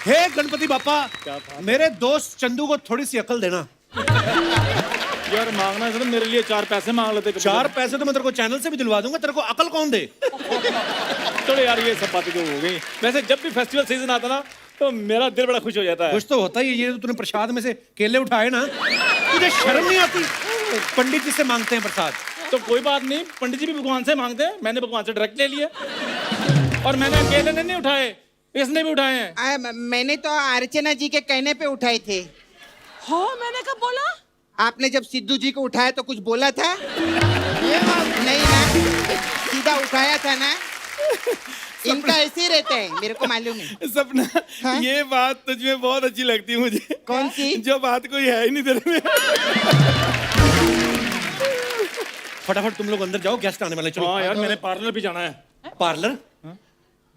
हे गणपति बापा, मेरे दोस्त चंदू को थोड़ी सी अकल देना। यार मांगना है तो मेरे लिए 4 पैसे मांग लेते। 4 पैसे तो मैं तेरे को चैनल से भी दिलवा दूंगा, तेरे को अकल कौन दे? चलो यार ये सब बातें तो हो गई। वैसे जब भी फेस्टिवल सीजन आता ना तो मेरा दिल बड़ा खुश हो जाता है। खुश तो होता ही है। ये तो तूने प्रसाद में से केले उठाए ना, तुझे शर्म नहीं आती? पंडित जी से मांगते हैं प्रसाद। तो कोई बात नहीं, पंडित जी भी भगवान से मांगते हैं, मैंने भगवान से डायरेक्ट ले लिया। और मैंने केले नहीं उठाए, इसने भी उठाए हैं। मैंने तो अर्चना जी के कहने पे उठाए थे। हो मैंने कब बोला? आपने जब सिद्धू जी को उठाया तो कुछ बोला था? नहीं ना, सीधा उठाया था ना। इनका ऐसे ही रहता है, मेरे को मालूम है। सपना, हाँ? ये बात तुझ में बहुत अच्छी लगती है मुझे। कौन सी? जो बात कोई है ही नहीं तेरे में। फटाफट तुम लोग अंदर जाओ, गेस्ट आने वाले। चलो। हाँ यार, मैंने पार्लर भी जाना है। पार्लर?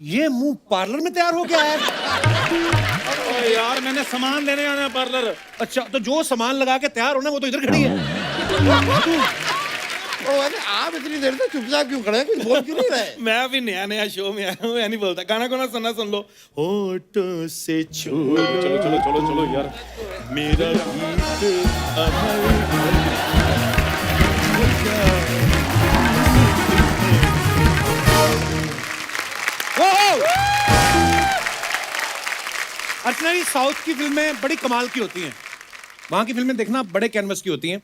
ये मुंह पार्लर में तैयार हो गया है? अरे यार, मैंने सामान लेने आना है पार्लर। अच्छा, तो जो सामान लगा के तैयार होना वो तो इधर खड़ी है। अरे आप इतनी देर से चुपचाप क्यों खड़े हैं? कुछ बोल क्यों नहीं रहे? मैं अभी नया शो में आया हूँ, मैं नहीं बोलता। गाना कोना सुनना, सुन लो। होठों से छू। चलो चलो चलो चलो यार, मेरा गीत अमर। अर्चना जी, साउथ की फिल्में बड़ी कमाल की होती हैं। वहां की फिल्में देखना बड़े कैनवस की होती हैं,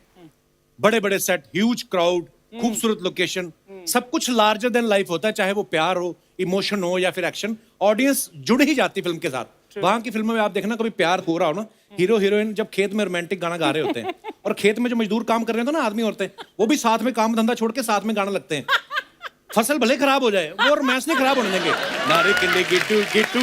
बड़े बड़े सेट, ह्यूज क्राउड, खूबसूरत लोकेशन, सब कुछ लार्जर देन लाइफ होता है। चाहे वो प्यार हो, इमोशन हो या फिर एक्शन, ऑडियंस जुड़ ही जाती फिल्म के साथ। वहां की फिल्मों में आप देखना, कभी प्यार हो रहा हो ना, हीरो हीरोइन जब खेत में रोमांटिक गाना गा रहे होते हैं और खेत में जो मजदूर काम कर रहे होते हैं ना, आदमी औरतें, वो भी साथ में काम धंधा छोड़ के साथ में गाना लगते हैं। फसल भले खराब हो जाए, वो रोमांस नहीं खराब होने देंगे। नारे किले गिट्टू गिट्टू,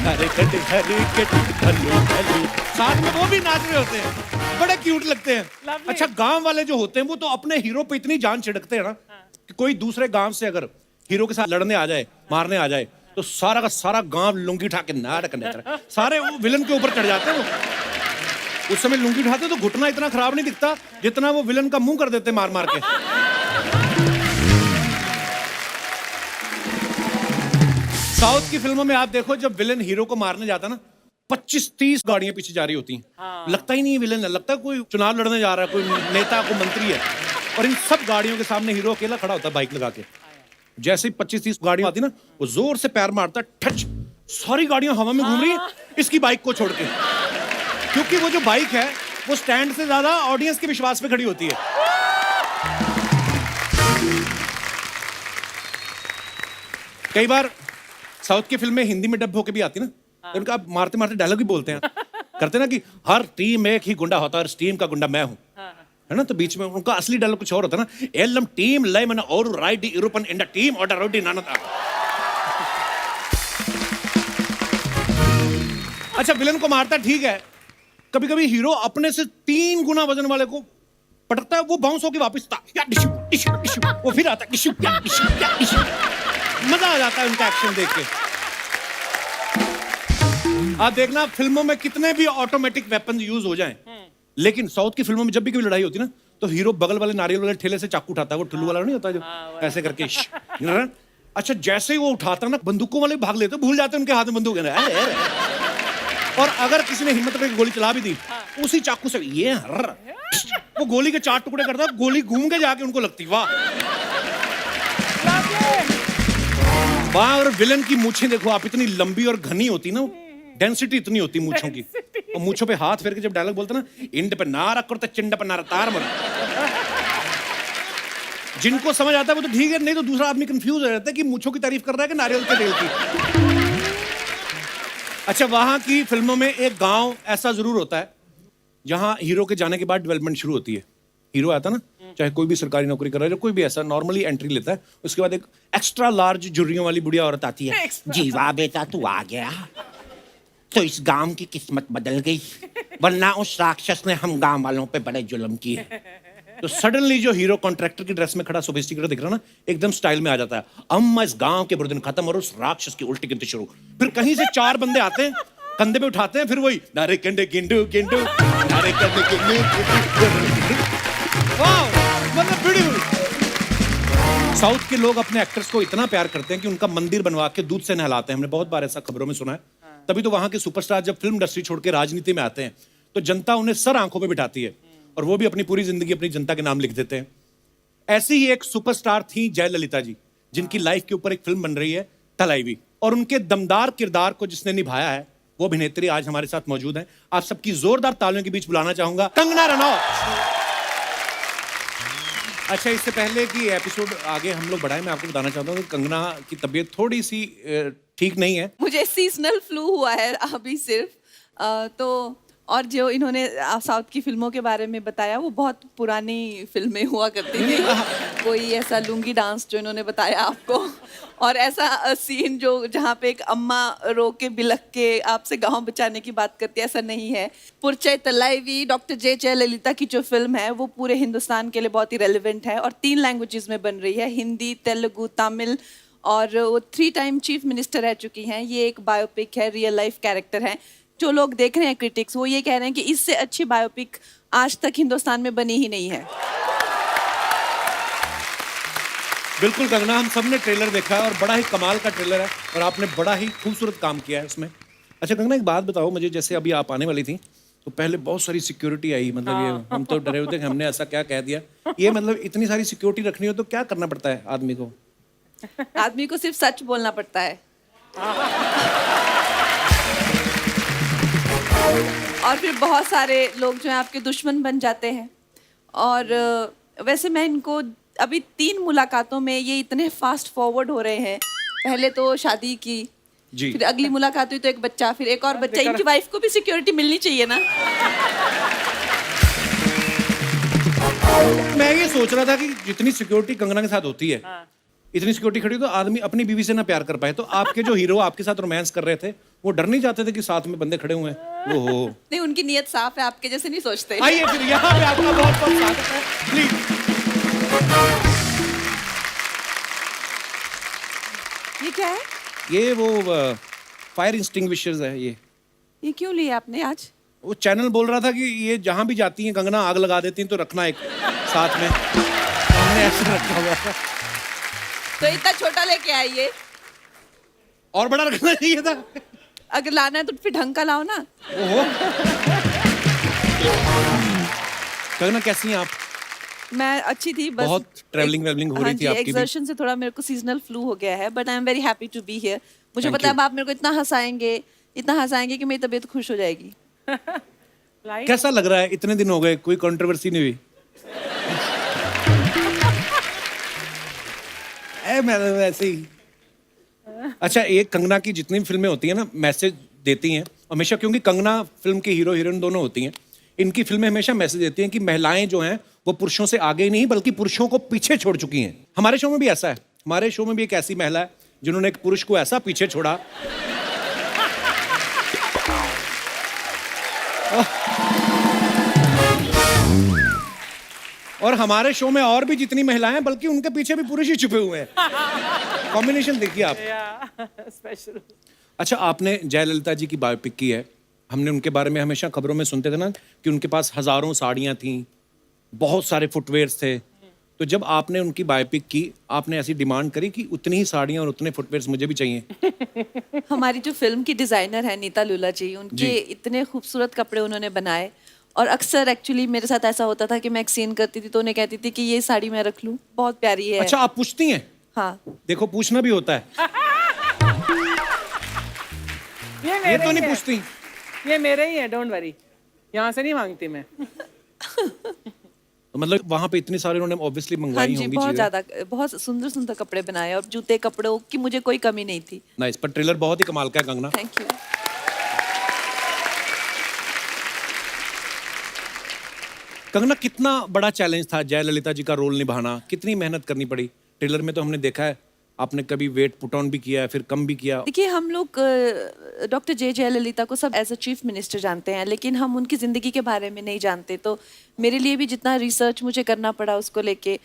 नारे कटे हरी गिट्टू हल्लू हल्लू, साथ में वो भी नाच रहे होते हैं, बड़े क्यूट लगते हैं। अच्छा, गांव वाले जो होते हैं वो तो अपने हीरो पे इतनी जान छिड़कते हैं ना कि कोई दूसरे गांव से अगर हीरो के साथ लड़ने आ जाए, मारने आ जाए, तो सारा का सारा गांव लुंगी उठा के नाटक सारे वो विलन के ऊपर चढ़ जाते हैं। वो उस समय लुंगी उठाते तो घुटना इतना खराब नहीं दिखता जितना वो विलन का मुंह कर देते मार मार के। साउथ की फिल्मों में आप देखो, जब विलन हीरो को मारने जाता ना, 25-30 गाड़ियां पीछे जा रही होती हैं। लगता ही नहीं है विलन है, लगता है कोई चुनाव लड़ने जा रहा है, कोई नेता, कोई मंत्री है। और इन सब गाड़ियों के सामने हीरो अकेला खड़ा होता है बाइक लगा के। जैसे ही 25-30 गाड़ियां आती ना, वो जोर से पैर मारता है, ठच, सारी गाड़ियां हवा में घूम रही है इसकी बाइक को छोड़ के। क्योंकि वो जो बाइक है वो स्टैंड से ज्यादा ऑडियंस के विश्वास पे खड़ी होती है। कई बार साउथ की फिल्में हिंदी में डब होके भी आती ना, तो उनका मारते मारते डायलॉग भी बोलते हैं, करते ना कि हर टीम एक ही गुंडा होता है, हर टीम का गुंडा मैं हूं, है ना। तो बीच में उनका असली डायलॉग कुछ और होता है ना, एलम टीम लय मन और right the European in the team और द रोडी नानता। अच्छा, विलन को मारता ठीक है, कभी कभी हीरो अपने से 3 गुना वजन वाले को पटकता है, वो बाउंस होके वापस वो फिर आता है, मजा आ जाता है उनका एक्शन देख के। आप देखना, फिल्मों में कितने भी ऑटोमेटिक वेपन यूज हो जाएं, लेकिन साउथ की फिल्मों में जब भी कभी लड़ाई होती है ना, तो हीरो बगल वाले नारियल वाले ठेले से चाकू उठाता है, वो टुल्लू वाला नहीं होता जो ऐसे करके। अच्छा, जैसे ही वो उठाता ना, बंदूकों वाले भाग लेते, भूल जाते उनके हाथ में बंदूक है। और अगर किसी ने हिम्मत करके गोली चला भी दी, उसी चाकू से ये वो गोली के 4 टुकड़े करता, गोली घूम के जाके उनको लगती। वाह वाह। और विलन की मूछें देखो आप, इतनी लंबी और घनी होती ना, डेंसिटी इतनी होती मूछों की। और मूछों पे हाथ फेर के जब डायलॉग बोलते ना, इंड पे नारा करते, चिंड पे नारा तार मर। जिनको समझ आता है वो तो ठीक है, नहीं तो दूसरा आदमी कंफ्यूज हो जाता है कि मूछों की तारीफ कर रहा है कि नारियल के तेल की। अच्छा, वहां की फिल्मों में एक गांव ऐसा जरूर होता है जहां हीरो के जाने के बाद डेवलपमेंट शुरू होती है। हीरो आता ना, चाहे कोई भी सरकारी नौकरी कर रहा है, कोई भी ऐसा नॉर्मली एंट्री लेता है, उसके बाद एक एक्स्ट्रा लार्ज झुर्रियों वाली बुढ़िया औरत आती है। जीवा बेटा, तू आ गया तो इस गांव की किस्मत बदल गई, वरना उस राक्षस ने हम गांव वालों पे बड़े जुल्म किए। तो सडनली जो हीरो कॉन्ट्रैक्टर की ड्रेस में खड़ा सोफिस्टिकेटेड दिख रहा ना, एकदम स्टाइल में आ जाता है। अम्मा इस गांव के बुरे दिन खत्म और उस राक्षस की उल्टी गिनती शुरू। फिर कहीं से 4 बंदे आते हैं, कंधे पे उठाते हैं, फिर वही नारे कंडे गिंडू गिंडू, नारे कंडे गिंडू। वाह, मतलब ब्यूटीफुल। साउथ के लोग अपने एक्टर्स को इतना प्यार करते हैं कि उनका मंदिर बनवा के दूध से नहलाते हैं। हमने बहुत बार ऐसा खबरों में सुना है। तभी तो वहां के सुपरस्टार जब फिल्म इंडस्ट्री छोड़ के राजनीति में आते हैं तो जनता उन्हें सर आंखों में बिठाती है और वो भी अपनी पूरी जिंदगी अपनी जनता के नाम लिख देते हैं। ऐसी ही एक सुपरस्टार थी जयललिता जी, जिनकी लाइफ के ऊपर एक फिल्म बन रही है तलाईवी, और उनके दमदार किरदार को जिसने निभाया है वो अभिनेत्री आज हमारे साथ मौजूद हैं। आप सबकी जोरदार तालियों के बीच बुलाना चाहूंगा कंगना रनौत। अच्छा, इससे पहले कि एपिसोड आगे हम लोग बढ़ाएं, मैं आपको बताना चाहता हूँ कि कंगना की तबीयत थोड़ी सी ठीक नहीं है। मुझे सीजनल फ्लू हुआ है अभी सिर्फ तो, और जो इन्होंने साउथ की फिल्मों के बारे में बताया वो बहुत पुरानी फिल्में हुआ करती थी। कोई ऐसा लुंगी डांस जो इन्होंने बताया आपको, और ऐसा सीन जो जहाँ पे एक अम्मा रो के बिलख के आपसे गांव बचाने की बात करती है, ऐसा नहीं है। पुरचै तलाईवी डॉक्टर जयललिता की जो फिल्म है वो पूरे हिंदुस्तान के लिए बहुत ही रेलिवेंट है और 3 लैंग्वेजेस में बन रही है, हिंदी, तेलुगु, तमिल, और वो 3 टाइम चीफ मिनिस्टर रह चुकी हैं। ये एक बायोपिक है, रियल लाइफ कैरेक्टर है। जो लोग देख रहे हैं क्रिटिक्स, वो ये कह रहे हैं कि इससे अच्छी बायोपिक आज तक हिंदुस्तान में बनी ही नहीं है। बिल्कुल कंगना, हम सब ने ट्रेलर देखा है और बड़ा ही कमाल का ट्रेलर है और आपने बड़ा ही खूबसूरत काम किया है उसमें। अच्छा कंगना, एक बात बताओ मुझे, जैसे अभी आप आने वाली थी तो पहले बहुत सारी सिक्योरिटी आई, मतलब ये हम तो डरे हुए थे कि हमने ऐसा क्या कह दिया। ये मतलब इतनी सारी सिक्योरिटी रखनी हो तो क्या करना पड़ता है आदमी को? आदमी को सिर्फ सच बोलना पड़ता है और फिर बहुत सारे लोग जो हैं आपके दुश्मन बन जाते हैं। और वैसे मैं इनको अभी 3 मुलाकातों में ये इतने फास्ट फॉरवर्ड हो रहे हैं। पहले तो शादी की जी, फिर अगली मुलाकात हुई तो एक बच्चा, फिर एक और बच्चा। इनकी वाइफ को भी सिक्योरिटी मिलनी चाहिए ना। मैं ये सोच रहा था कि जितनी सिक्योरिटी कंगना के साथ होती है, इतनी सिक्योरिटी खड़ी तो आदमी अपनी बीवी से ना प्यार कर पाए। तो आपके जो हीरो आपके साथ रोमांस कर रहे थे वो डर नहीं जाते थे कि साथ में बंदे खड़े हुए हैं? ओहो, नहीं, उनकी नीयत साफ है, आपके जैसे नहीं सोचते। आइए फिर यहाँ पे आपका बहुत बहुत स्वागत है, प्लीज। ये क्या है? ये वो फायर एक्सटिंग्विशर्स है। ये क्यों लिए आपने आज? वो चैनल बोल रहा था कि ये जहां भी जाती हैं कंगना आग लगा देती हैं, तो रखना एक साथ में। हमने ऐसे रखा हुआ था। तो इतना छोटा लेके आइए, और बड़ा रखना चाहिए था। अगर लाना है तो फिर ढंग का लाओ ना। ओहो, कंगना कैसी हैं आप? मैं अच्छी थी, बस बहुत ट्रैवलिंग वेवलिंग हो रही थी आपकी भी। एक्सर्शन से थोड़ा मेरे को सीजनल फ्लू हो गया है, but I am very happy to be here. मुझे Thank पता है you. अब आप मेरे को इतना हंसाएंगे कि मेरी तबीयत खुश हो जाएगी। कैसा लग रहा है? इतने दिन हो गए, कोई कंट्रोवर्सी नहीं हुई? मैं वैसे ही। अच्छा, एक कंगना की जितनी भी फिल्में होती हैं ना, मैसेज देती हैं हमेशा, क्योंकि कंगना फिल्म की हीरो हीरोइन दोनों होती हैं। इनकी फिल्में हमेशा मैसेज देती हैं कि महिलाएं जो हैं वो पुरुषों से आगे नहीं बल्कि पुरुषों को पीछे छोड़ चुकी हैं। हमारे शो में भी ऐसा है। हमारे शो में भी एक ऐसी महिला है जिन्होंने एक पुरुष को ऐसा पीछे छोड़ा, और हमारे शो में और भी जितनी महिलाएं हैं बल्कि उनके पीछे भी पुरुष ही छुपे हुए हैं। कॉम्बिनेशन देखिए आप। स्पेशल। अच्छा, आपने जयललिता जी की बायोपिक की है। हमने उनके बारे में हमेशा खबरों में सुनते थे ना कि उनके पास हजारों साड़ियां थीं, बहुत सारे फुटवेयर्स थे। तो जब आपने उनकी बायोपिक की, आपने ऐसी डिमांड करी कि उतनी ही साड़ियां और उतने फुटवेयर्स मुझे भी चाहिए? हमारी जो फिल्म की डिजाइनर है नीता लूला जी, उनके इतने खूबसूरत कपड़े उन्होंने बनाए। और अक्सर एक्चुअली मेरे साथ ऐसा होता था कि मैं एक सीन करती थी तो उन्हें कहती थी कि ये साड़ी मैं रख लूं, बहुत प्यारी है। अच्छा, आप पूछती हैं? हाँ, देखो, पूछना भी होता है। ये तो नहीं पूछती। ये मेरे ही है, डोंट वरी। यहाँ से नहीं मांगती मैं। तो मतलब वहां पे इतनी सारी उन्होंने ऑब्वियसली हाँ मंगवाई जी, होंगी बहुत चीजें। ज्यादा, बहुत सुंदर सुंदर कपड़े बनाए और जूते कपड़ों की मुझे कोई कमी नहीं थी। नाइस, पर ट्रेलर बहुत ही कमाल का है कंगना। Thank you. कंगना, कितना बड़ा चैलेंज था जयललिता जी का रोल निभाना? कितनी मेहनत करनी पड़ी? ट्रेलर में तो हमने देखा है आपने कभी वेट पुट ऑन भी किया है, फिर कम भी किया। देखिए, हम लोग डॉक्टर जयललिता को सब एज अ चीफ मिनिस्टर जानते हैं, लेकिन हम उनकी ज़िंदगी के बारे में नहीं जानते। तो मेरे लिए भी जितना रिसर्च मुझे करना पड़ा उसको लेके,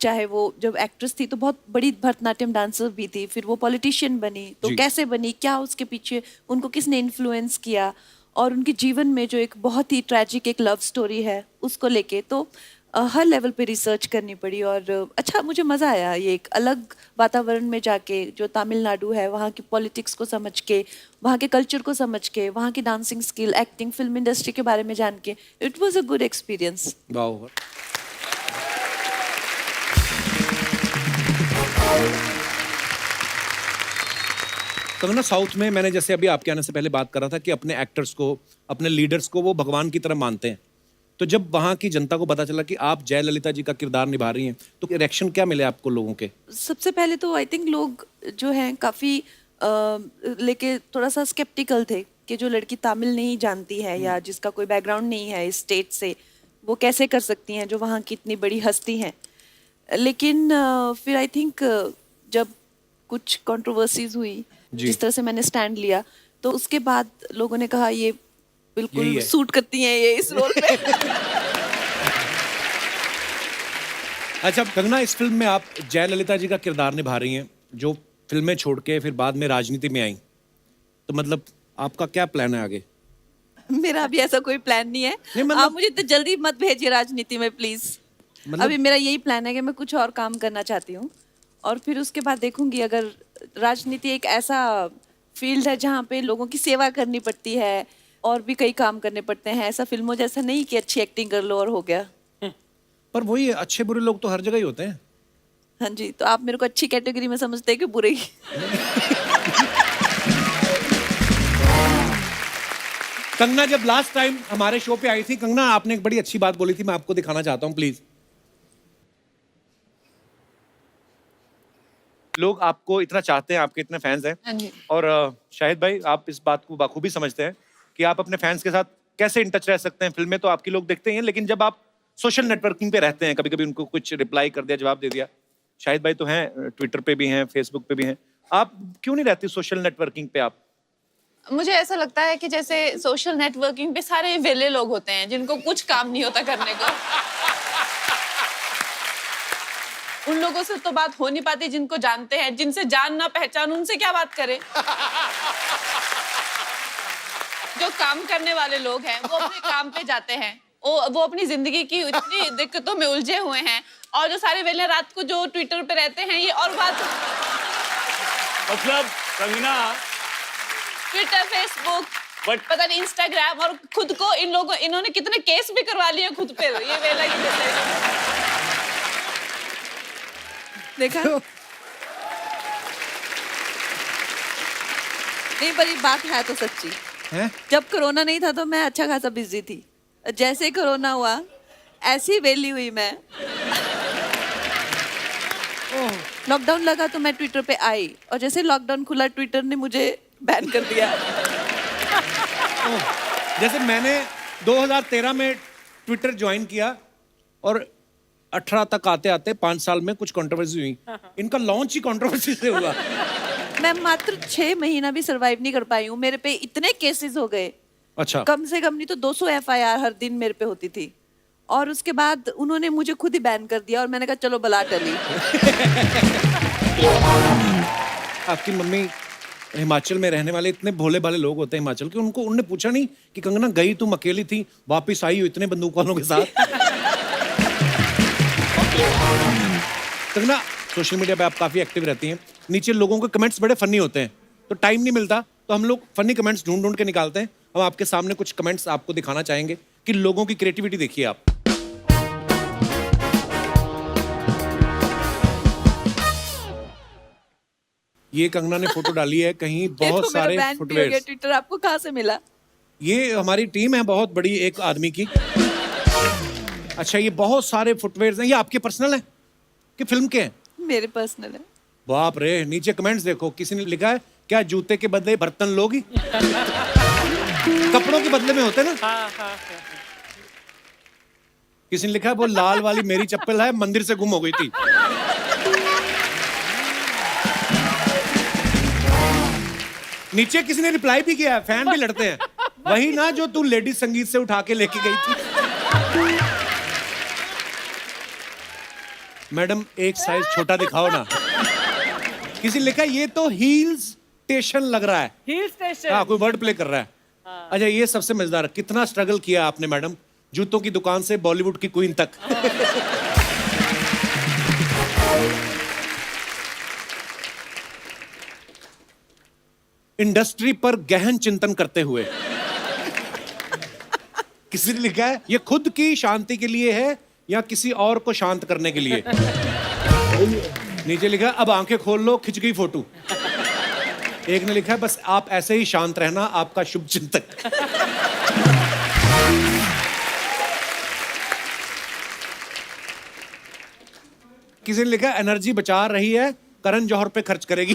चाहे वो जब एक्ट्रेस थी तो बहुत बड़ी भरतनाट्यम डांसर भी थी, फिर वो पॉलिटिशियन बनी तो जी। कैसे बनी, क्या उसके पीछे उनको किसने इन्फ्लुएंस किया, और उनके जीवन में जो एक बहुत ही ट्रैजिक एक लव स्टोरी है उसको लेके। तो हर लेवल पे रिसर्च करनी पड़ी और अच्छा मुझे मज़ा आया ये एक अलग वातावरण में जाके जो तमिलनाडु है वहाँ की पॉलिटिक्स को समझ के वहाँ के कल्चर को समझ के वहाँ की dancing skill acting film industry के बारे में जान के it was a good experience. वाह। कंगना, साउथ में मैंने जैसे अभी आपके आने से पहले बात कर रहा था कि अपने एक्टर्स को अपने लीडर्स को वो भगवान की तरह मानते हैं, तो जब वहाँ की जनता को पता चला कि आप जयललिता जी का किरदार निभा रही हैं तो रिएक्शन क्या मिले आपको लोगों के? सबसे पहले तो आई थिंक लोग जो हैं काफ़ी लेके थोड़ा सा स्केप्टिकल थे कि जो लड़की तमिल नहीं जानती है या जिसका कोई बैकग्राउंड नहीं है इस स्टेट से वो कैसे कर सकती हैं जो वहाँ की इतनी बड़ी हस्ती हैं। लेकिन फिर आई थिंक जब कुछ कंट्रोवर्सीज हुई जिस तरह से मैंने स्टैंड लिया तो उसके बाद लोगों ने कहा ये बिल्कुल सूट करती हैं ये इस रोल पे। अच्छा कंगना, इस फिल्म में आप जयललिता जी का किरदार निभा रही हैं जो फिल्में छोड़ के फिर बाद में राजनीति में आई, तो मतलब आपका क्या प्लान है आगे? मेरा अभी ऐसा कोई प्लान नहीं है। आप मुझे इतनी जल्दी मत भेजिए राजनीति में प्लीज। अभी मेरा यही प्लान है कि मैं कुछ और काम करना चाहती हूँ और फिर उसके बाद देखूंगी। अगर राजनीति एक ऐसा फील्ड है जहाँ पे लोगों की सेवा करनी पड़ती है और भी कई काम करने पड़ते हैं, ऐसा फिल्मों जैसा नहीं कि अच्छी एक्टिंग कर लो और हो गया। पर वही अच्छे बुरे लोग तो हर जगह ही होते हैं। हाँ जी, तो आप मेरे को अच्छी कैटेगरी में समझते हैं कि बुरे ही? कंगना, जब लास्ट टाइम हमारे शो पे आई थी, कंगना आपने एक बड़ी अच्छी बात बोली थी, मैं आपको दिखाना चाहता हूँ प्लीज। लोग आपको इतना चाहते हैं, आपके इतने फैंस हैं और शाहिद भाई आप इस बात को बाखूबी समझते हैं कि आप अपने फैंस के साथ कैसे इन टच रह सकते हैं। फिल्में तो आपकी लोग देखते ही हैं, लेकिन जब आप सोशल नेटवर्किंग पे रहते हैं, कभी कभी उनको कुछ रिप्लाई कर दिया, जवाब दे दिया। शाहिद भाई तो हैं, ट्विटर पे भी हैं, फेसबुक पे भी हैं, आप क्यों नहीं रहती सोशल नेटवर्किंग पे? आप मुझे ऐसा लगता है कि जैसे सोशल नेटवर्किंग पे सारे वेले लोग होते हैं जिनको कुछ काम नहीं होता करने को। उन लोगों से तो बात हो नहीं पाती जिनको जानते हैं, जिनसे जान ना पहचान उनसे क्या बात करें। जो काम करने वाले लोग हैं वो अपने काम पे जाते हैं, वो अपनी जिंदगी की इतनी दिक्कतों में उलझे हुए हैं, और जो सारे वेले रात को जो ट्विटर पे रहते हैं ये और बात। मतलब कंगना, ट्विटर, फेसबुक, पता नहीं इंस्टाग्राम, और खुद को इन्होंने कितने केस भी करवा लिए खुद पे ये वेला की वजह से। देखा नहीं, पर ये बात है तो सच्ची है? जब कोरोना नहीं था तो मैं अच्छा खासा बिजी थी, जैसे ही कोरोना हुआ ऐसी वेली हुई मैं। लॉकडाउन लगा तो मैं ट्विटर पे आई और जैसे लॉकडाउन खुला ट्विटर ने मुझे बैन कर दिया। जैसे मैंने 2013 में ट्विटर ज्वाइन किया और 18 तक आते आते 5 साल में कुछ कंट्रोवर्सी हुई। इनका लॉन्च ही कंट्रोवर्सी से हुआ। मैं मात्र 6 महीना भी सरवाइव नहीं कर पाई हूँ, मेरे पे इतने केसेस हो गए। अच्छा, कम से कम नहीं तो 200 FIR हर दिन मेरे पे होती थी, और उसके बाद उन्होंने मुझे खुद ही बैन कर दिया और मैंने कहा चलो बला टली। आपकी मम्मी हिमाचल में रहने वाले इतने भोले भाले लोग होते हैं हिमाचल के, उन्होंने पूछा नहीं कि कंगना गई तुम अकेली थी, वापस आई हो इतने बंदूक वालों के साथ? कंगना, सोशल मीडिया पे आप काफी एक्टिव रहती हैं, नीचे लोगों के कमेंट्स बड़े फनी होते हैं, तो टाइम नहीं मिलता तो हम लोग फनी कमेंट्स ढूंढ ढूंढ के निकालते हैं। हम आपके सामने कुछ कमेंट्स आपको दिखाना चाहेंगे कि लोगों की क्रिएटिविटी देखिए आप। ये कंगना ने फोटो डाली है कहीं बहुत सारे फुटवेयर। ट्विटर आपको कहाँ से मिला? ये हमारी टीम है बहुत बड़ी एक आदमी की। अच्छा, ये बहुत सारे फुटवेयर हैं, ये आपके पर्सनल है कि फिल्म के हैं? मेरे पर्सनल है। बाप रे, नीचे कमेंट्स देखो, किसी ने लिखा है क्या जूते के बदले बर्तन लोगी? कपड़ों के बदले में होते ना। किसी ने लिखा है वो लाल वाली मेरी चप्पल है, मंदिर से गुम हो गई थी। नीचे किसी ने रिप्लाई भी किया है, फैन भी लड़ते हैं, वही ना जो तू लेडीज संगीत से उठा के लेके गई थी। मैडम एक साइज छोटा दिखाओ ना। किसी ने लिखा ये तो हिल स्टेशन लग रहा है। Hill station? हाँ, कोई वर्ड प्ले कर रहा है। अच्छा, ये सबसे मजेदार, कितना स्ट्रगल किया आपने मैडम जूतों की दुकान से बॉलीवुड की क्वीन तक। इंडस्ट्री पर गहन चिंतन करते हुए। किसी ने लिखा है ये खुद की शांति के लिए है या किसी और को शांत करने के लिए। नीचे लिखा है अब आंखें खोल लो, खिंच गई फोटो। एक ने लिखा है बस आप ऐसे ही शांत रहना, आपका शुभ चिंतक। किसी ने लिखा एनर्जी बचा रही है, करण जौहर पे खर्च करेगी।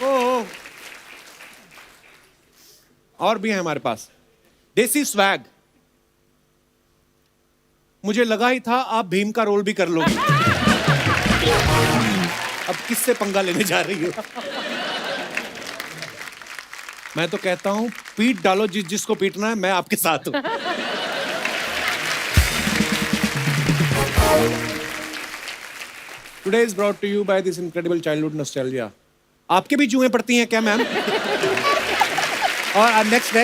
ओह, और भी है हमारे पास। देसी स्वैग, मुझे लगा ही था आप भीम का रोल भी कर लोगे। अब किससे पंगा लेने जा रही हो? मैं तो कहता हूं पीट डालो जिसको पीटना है, मैं आपके साथ हूं। Today is brought to you by this incredible childhood nostalgia. आपके भी जुएं पड़ती हैं क्या मैम? और नेक्स्ट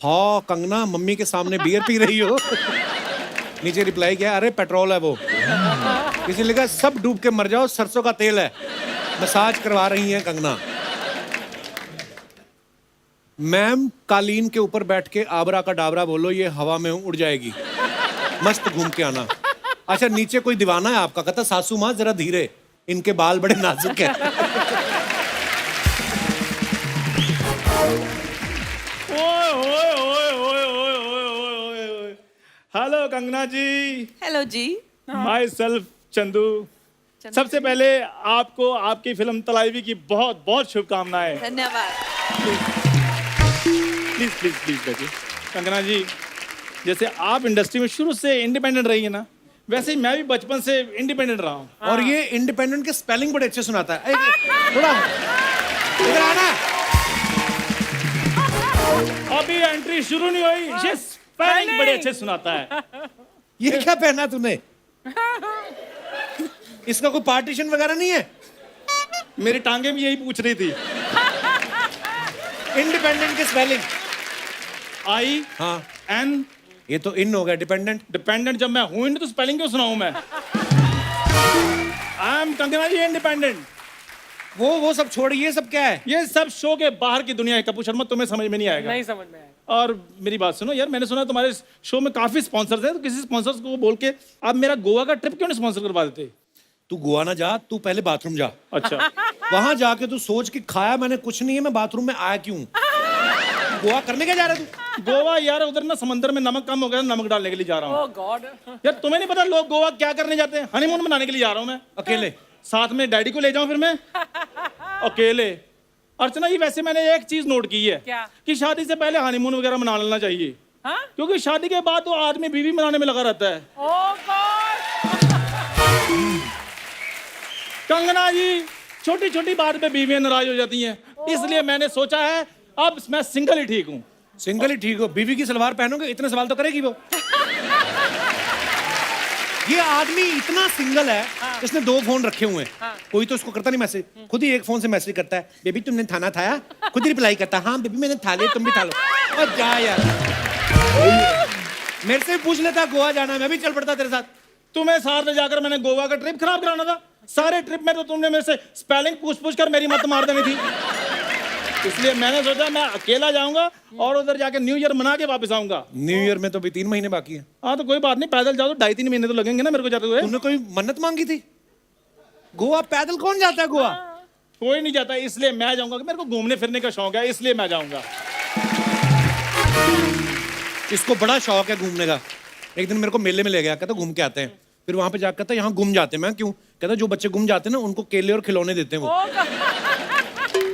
हाँ कंगना मम्मी के सामने बियर पी रही हो। नीचे रिप्लाई किया अरे पेट्रोल है वो। किसी ने लिखा सब डूब के मर जाओ, सरसों का तेल है। मसाज करवा रही हैं कंगना। मैम कालीन के ऊपर बैठ के आबरा का डाबरा बोलो, ये हवा में उड़ जाएगी, मस्त घूम के आना। अच्छा नीचे कोई दीवाना है आपका, कहता सासू माँ जरा धीरे, इनके बाल बड़े नाजुक हैं। Hello Kangana ji. Hello ji. Myself Chandu. सबसे पहले आपको आपकी फिल्म तलाईवी की बहुत बहुत शुभकामनाएं। धन्यवाद। प्लीज प्लीज प्लीज बैठिए। कंगना जी, जैसे आप इंडस्ट्री में शुरू से इंडिपेंडेंट रही है ना, वैसे ही मैं भी बचपन से इंडिपेंडेंट रहा हूँ। और ये इंडिपेंडेंट के स्पेलिंग बड़े अच्छे सुनाता है। थोड़ा इधर आना। अभी एंट्री शुरू नहीं हुई, ये स्पेलिंग बड़े अच्छे सुनाता है। ये क्या पहना तूने? इसका कोई पार्टीशन वगैरह नहीं है? मेरी टांगे भी यही पूछ रही थी। इंडिपेंडेंट के स्पेलिंग आई हाँ एन, ये तो इन हो गया डिपेंडेंट। डिपेंडेंट जब मैं हूं तो स्पेलिंग क्यों सुनाऊं मैं? I am Kangana ji independent. वो सब छोड़, ये सब क्या है? ये सब शो के बाहर की दुनिया है कपूर शर्मा, तुम्हें समझ में नहीं आएगा। नहीं समझ में आएगा। और मेरी बात सुनो यार, मैंने सुना तुम्हारे शो में काफी स्पॉन्सर्स हैं, तो किसी स्पॉन्सर्स को बोल के आप मेरा गोवा का ट्रिप क्यों नहीं स्पॉन्सर करवा देते? तू गोवा ना जा, तू पहले बाथरूम जा। अच्छा। वहां जाके तू सोच कि खाया मैंने कुछ नहीं है, मैं बाथरूम में आया क्यों? गोवा करने क्या जा रहा है तू? गोवा यार उधर ना समंदर में नमक कम हो गया, नमक डालने के लिए जा रहा हूँ। ओह गॉड। यार तुम्हें नहीं पता लोग गोवा क्या करने जाते हैं? हनीमून मनाने के लिए जा रहा हूँ मैं। अकेले? साथ में डैडी को ले जाऊं फिर मैं? अकेले? अर्चना जी वैसे मैंने एक चीज नोट की है। क्या? कि शादी से पहले हनीमून वगैरह मना लेना चाहिए। हाँ? क्योंकि शादी के बाद तो आदमी बीवी मनाने में लगा रहता है। ओह गॉड। कंगना जी छोटी छोटी बात पे बीवियां नाराज हो जाती हैं, इसलिए मैंने सोचा है अब मैं सिंगल ही ठीक हूँ। सिंगल ही ठीक हो? बीवी की सलवार पहनोगे इतने सवाल तो करेगी वो। ये आदमी इतना सिंगल है, इसने 2 फोन रखे हुए हैं। कोई तो उसको करता नहीं मैसेज, खुद ही एक फोन से मैसेज करता है, बेबी तुमने खाना खाया? खुद ही रिप्लाई करता है हाँ बेबी मैंने खा लिया, तुम भी खा लो। और जा यार, मेरे से भी पूछ लेता गोवा जाना, मैं भी चल पड़ता तेरे साथ। तुम्हें साथ ले जाकर मैंने गोवा का ट्रिप खराब कराना था। सारे ट्रिप में तो तुमने मेरे से स्पेलिंग पूछ कर मेरी मत मार देनी थी। इसलिए मैंने सोचा मैं अकेला जाऊंगा और उधर जाके न्यू ईयर मना के वापस आऊंगा। न्यू ईयर में तो भी 3 महीने बाकी है। हाँ तो कोई बात नहीं, पैदल जाओ तो 2.5-3 महीने तो लगेंगे ना मेरे को जाते हुए। तुमने कोई मन्नत मांगी थी? गोवा पैदल कौन जाता है गोवा? कोई नहीं जाता, इसलिए मैं जाऊंगा। मेरे को घूमने फिरने का शौक है, इसलिए मैं जाऊंगा। इसको बड़ा शौक है घूमने का। एक दिन मेरे को मेले में ले गया, कहता घूम के आते हैं। फिर वहां पे जाकर कहता यहाँ गुम जाते हैं। मैं क्यों? कहता जो बच्चे गुम जाते हैं ना उनको केले और खिलौने देते हैं वो।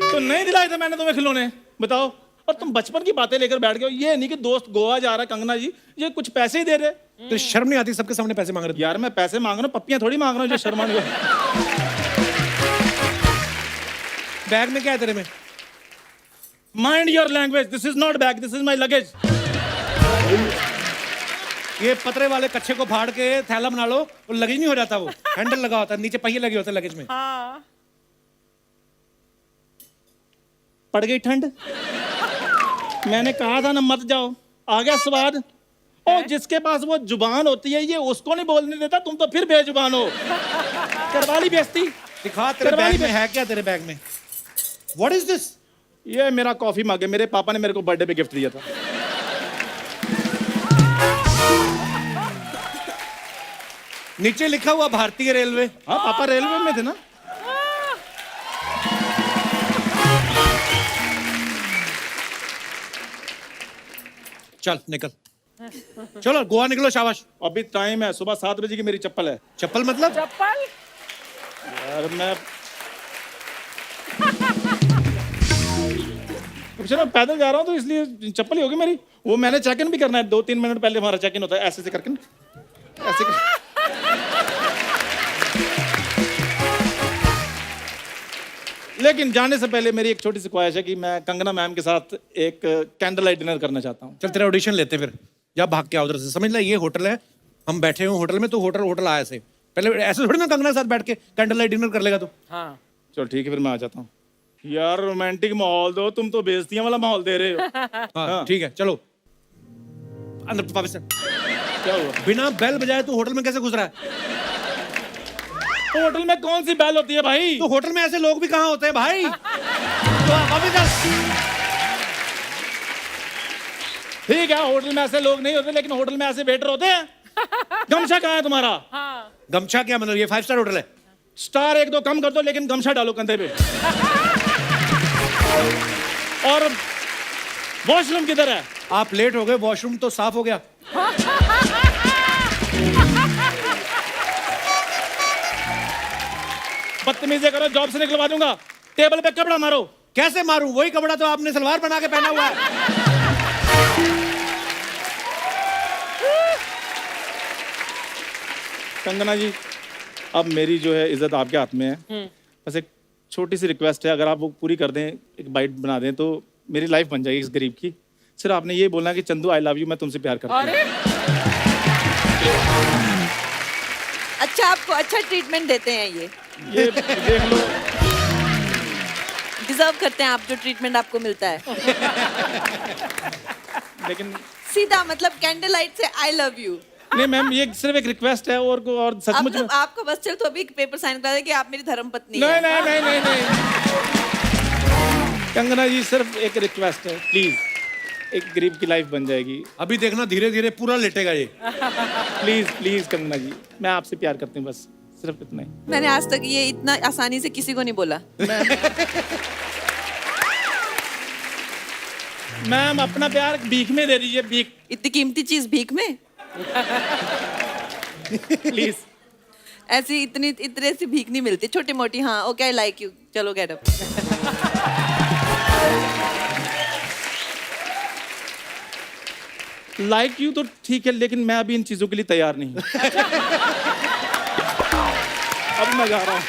तो नहीं दिलाए थे मैंने तुम्हें खिलौने, बताओ। और तुम बचपन की बातें लेकर बैठ गए। ये नहीं कि दोस्त गोवा जा रहा है कंगना जी, ये कुछ पैसे ही दे रहे। तो शर्म नहीं आती सबके सामने पैसे मांग रहे? यार मैं पैसे मांग रहा हूँ, पप्पियां थोड़ी मांग रहा हूँ जो शर्माने को। बैग में क्या है तेरे में? Mind your language, this is not bag, this is my luggage. ये पतरे वाले कच्छे को फाड़ के थैला बना लो, वो लगेज नहीं हो जाता, वो हैंडल लगा होता है, नीचे पहिए लगे होते हैं लगेज में। हाँ। पड़ गई ठंड। मैंने कहा था ना मत जाओ, आ गया स्वाद। और जिसके पास वो जुबान होती है ये उसको नहीं बोलने देता, तुम तो फिर बेजुबान हो। करवा ली बेइज्जती। दिखा तेरे करवा ली बैग में है क्या, तेरे बैग में? What is this? ये मेरा कॉफी मग है, मेरे पापा ने मेरे को बर्थडे पे गिफ्ट दिया था। नीचे लिखा हुआ भारतीय रेलवे। हाँ, पापा रेलवे में थे ना। चल निकल, चलो गोवा निकलो, शाबाश। अभी टाइम है, सुबह 7 बजे की मेरी चप्पल है। चप्पल मतलब? चप्पल यार मैं चलो पैदल जा रहा हूँ तो इसलिए चप्पल ही होगी मेरी। वो मैंने चेक इन भी करना है, 2-3 मिनट पहले हमारा चेक इन होता है, ऐसे से करके ना, ऐसे कर... लेकिन जाने से पहले मेरी एक छोटी सी ख्वाहिश है कि मैं कंगना मैम के साथ एक कैंडल लाइट डिनर करना चाहता हूँ। चल तेरा ऑडिशन लेते फिर, जा भाग के आ उधर से। समझ ले ये होटल है, हम बैठे हुए होटल में, तो होटल आया से पहले ऐसे थोड़ी ना कंगना के साथ बैठ के कैंडल लाइट डिनर कर लेगा तू। हाँ चलो ठीक है, फिर मैं आ जाता हूँ। यार रोमांटिक माहौल दो, तुम तो बेइज्जतियां वाला माहौल दे रहे हो। हाँ ठीक है, चलो अंदर वापस चल। क्या हुआ? बिना बेल बजाए तू होटल में कैसे घुस रहा है? होटल में कौन सी बैल होती है भाई? तो होटल में ऐसे लोग भी कहाँ होते हैं भाई? तो वापस चल। ठीक है, होटल में ऐसे लोग नहीं होते, लेकिन होटल में ऐसे वेटर होते हैं। गमछा कहाँ है तुम्हारा? हाँ गमछा क्या मतलब? ये 5 स्टार होटल है। स्टार 1-2 कम कर दो, लेकिन गमछा डालो कंधे पे। और वॉशरूम किधर है? आप लेट हो गए, वॉशरूम तो साफ हो गया। बदतमीजी करो, जॉब से निकलवा दूंगा। टेबल पे कपड़ा मारो। कैसे मारूं? वही कपड़ा तो आपने सलवार बना के पहना हुआ है। कंगना जी, अब मेरी जो है इज्जत आपके हाथ में है। बस एक छोटी सी रिक्वेस्ट है, अगर आप वो पूरी कर दें, एक बाइट बना दें, तो मेरी लाइफ बन जाएगी इस गरीब की। सिर्फ आपने ये बोलना कि चंदू आई लव यू, मैं तुमसे प्यार करता हूँ। अरे अच्छा, आपको अच्छा ट्रीटमेंट देते हैं ये देख लो। डिजर्व करते हैं आप जो ट्रीटमेंट आपको मिलता है। लेकिन सीधा मतलब कैंडल लाइट से आई लव यू। नहीं मैम, ये सिर्फ एक रिक्वेस्ट है, और सचमुच में। अब आपको बस चल तो अभी एक पेपर साइन करा दे कि आप मेरी धर्मपत्नी नहीं हैं। नहीं नहीं नहीं नहीं कंगना जी, सिर्फ एक रिक्वेस्ट है, प्लीज। एक गरीब की लाइफ बन जाएगी। अभी देखना धीरे धीरे पूरा लेटेगा ये। प्लीज प्लीज कंगना जी, मैं आपसे प्यार करती हूँ, बस सिर्फ इतना ही। मैंने आज तक ये इतना आसानी से किसी को नहीं बोला। मैम अपना प्यार भीख में दे दीजिए, भीख इतनी कीमती चीज भीख में? प्लीज। ऐसी इतने सी भीख नहीं मिलती, छोटी मोटी। हाँ ओके, आई लाइक यू, चलो गेट अप। लाइक यू तो ठीक है, लेकिन मैं अभी इन चीजों के लिए तैयार नहीं हूँ। अब मैं जा रहा हूँ।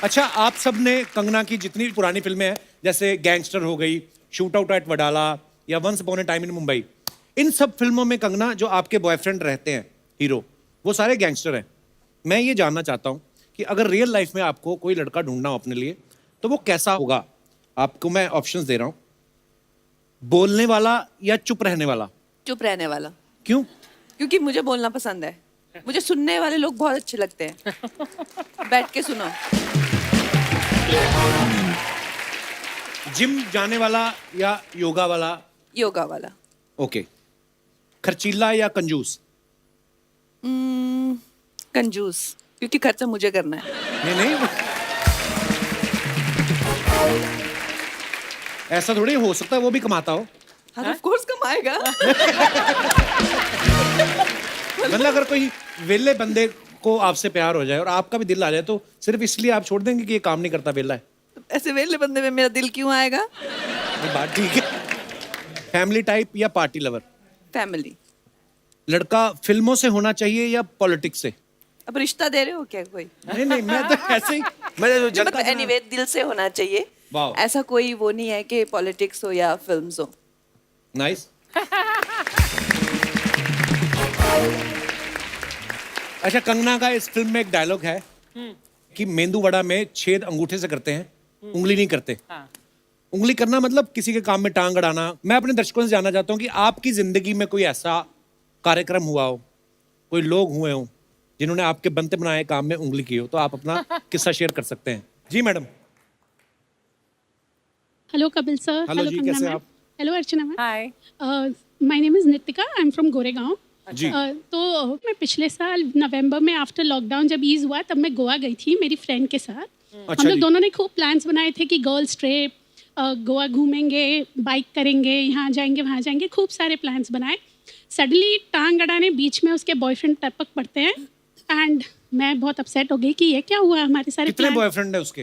अच्छा, आप सब ने कंगना की जितनी भी पुरानी फिल्में हैं, जैसे गैंगस्टर हो गई, शूट आउट एट वडाला या once upon a time in Mumbai, इन सब फिल्मों में कंगना जो आपके बॉयफ्रेंड रहते हैं, हीरो, वो सारे गैंगस्टर हैं। मैं ये जानना चाहता हूँ कि अगर रियल लाइफ में आपको कोई लड़का ढूंढना हो अपने लिए, तो वो कैसा होगा? आपको मैं ऑप्शंस दे रहा हूँ। बोलने वाला या चुप रहने वाला? चुप रहने वाला। क्यों? क्योंकि मुझे बोलना पसंद है। मुझे सुनने वाले लोग बहुत अच्छे लगते हैं। बैठ के सुनो। जिम जाने वाला या योगा वाला? योगा वाला। ओके। खर्चीला या कंजूस? कंजूस, क्योंकि खर्चा मुझे करना है। नहीं ऐसा थोड़ी हो सकता है वो भी कमाता हो। हाँ, ऑफ कोर्स कमाएगा। मतलब अगर कोई वेले बंदे को आपसे प्यार हो जाए और आपका भी दिल आ जाए, तो सिर्फ इसलिए आप छोड़ देंगे कि ये काम नहीं करता, वेला है? ऐसे वेले बंदे में मेरा दिल क्यों आएगा? ये बात ठीक है। फैमिली टाइप या पार्टी लवर? फैमिली। लड़का फिल्मों से होना चाहिए या पॉलिटिक्स से? अब रिश्ता दे रहे हो क्या कोई? नहीं नहीं, मैं तो ऐसे ही, मैं जो जनता मतलब एनीवे दिल से होना चाहिए। वाह। ऐसा कोई वो नहीं है कि पॉलिटिक्स हो या फिल्म्स हो। नाइस। अच्छा, कंगना का इस फिल्म में एक डायलॉग है कि मेंदू वड़ा में छेद अंगूठे से करते हैं, उंगली नहीं करते। हाँ। उंगली करना मतलब किसी के काम में टांग अड़ाना। मैं अपने दर्शकों से जानना चाहता हूँ कि आपकी जिंदगी में कोई ऐसा कार्यक्रम हुआ हो, कोई लोग हुए हो जिन्होंने आपके बनते बनाए काम में उंगली की हो, तो आप अपना किस्सा शेयर कर सकते हैं। जी madam. Hello Kapil sir. Hello ji, कैसे आप? Hello Archana ma'am. Hi. My name is Nitika, I am from Goregaon. जी। तो मैं पिछले साल नवंबर में आफ्टर लॉकडाउन जब ईज हुआ तब मैं गोवा गई थी मेरी फ्रेंड के साथ। अच्छा हम लोग जी। दोनों ने खूब प्लान्स बनाए थे कि गर्ल्स ट्रिप, गोवा घूमेंगे, बाइक करेंगे, यहाँ जाएंगे वहाँ जाएंगे, खूब सारे प्लान्स बनाए। सडनली टांग अड़ाने बीच में उसके बॉयफ्रेंड टपक पड़ते हैं एंड मैं बहुत अपसेट हो गई कि ये क्या हुआ, हमारे सारे कितने plans- बॉयफ्रेंड है उसके?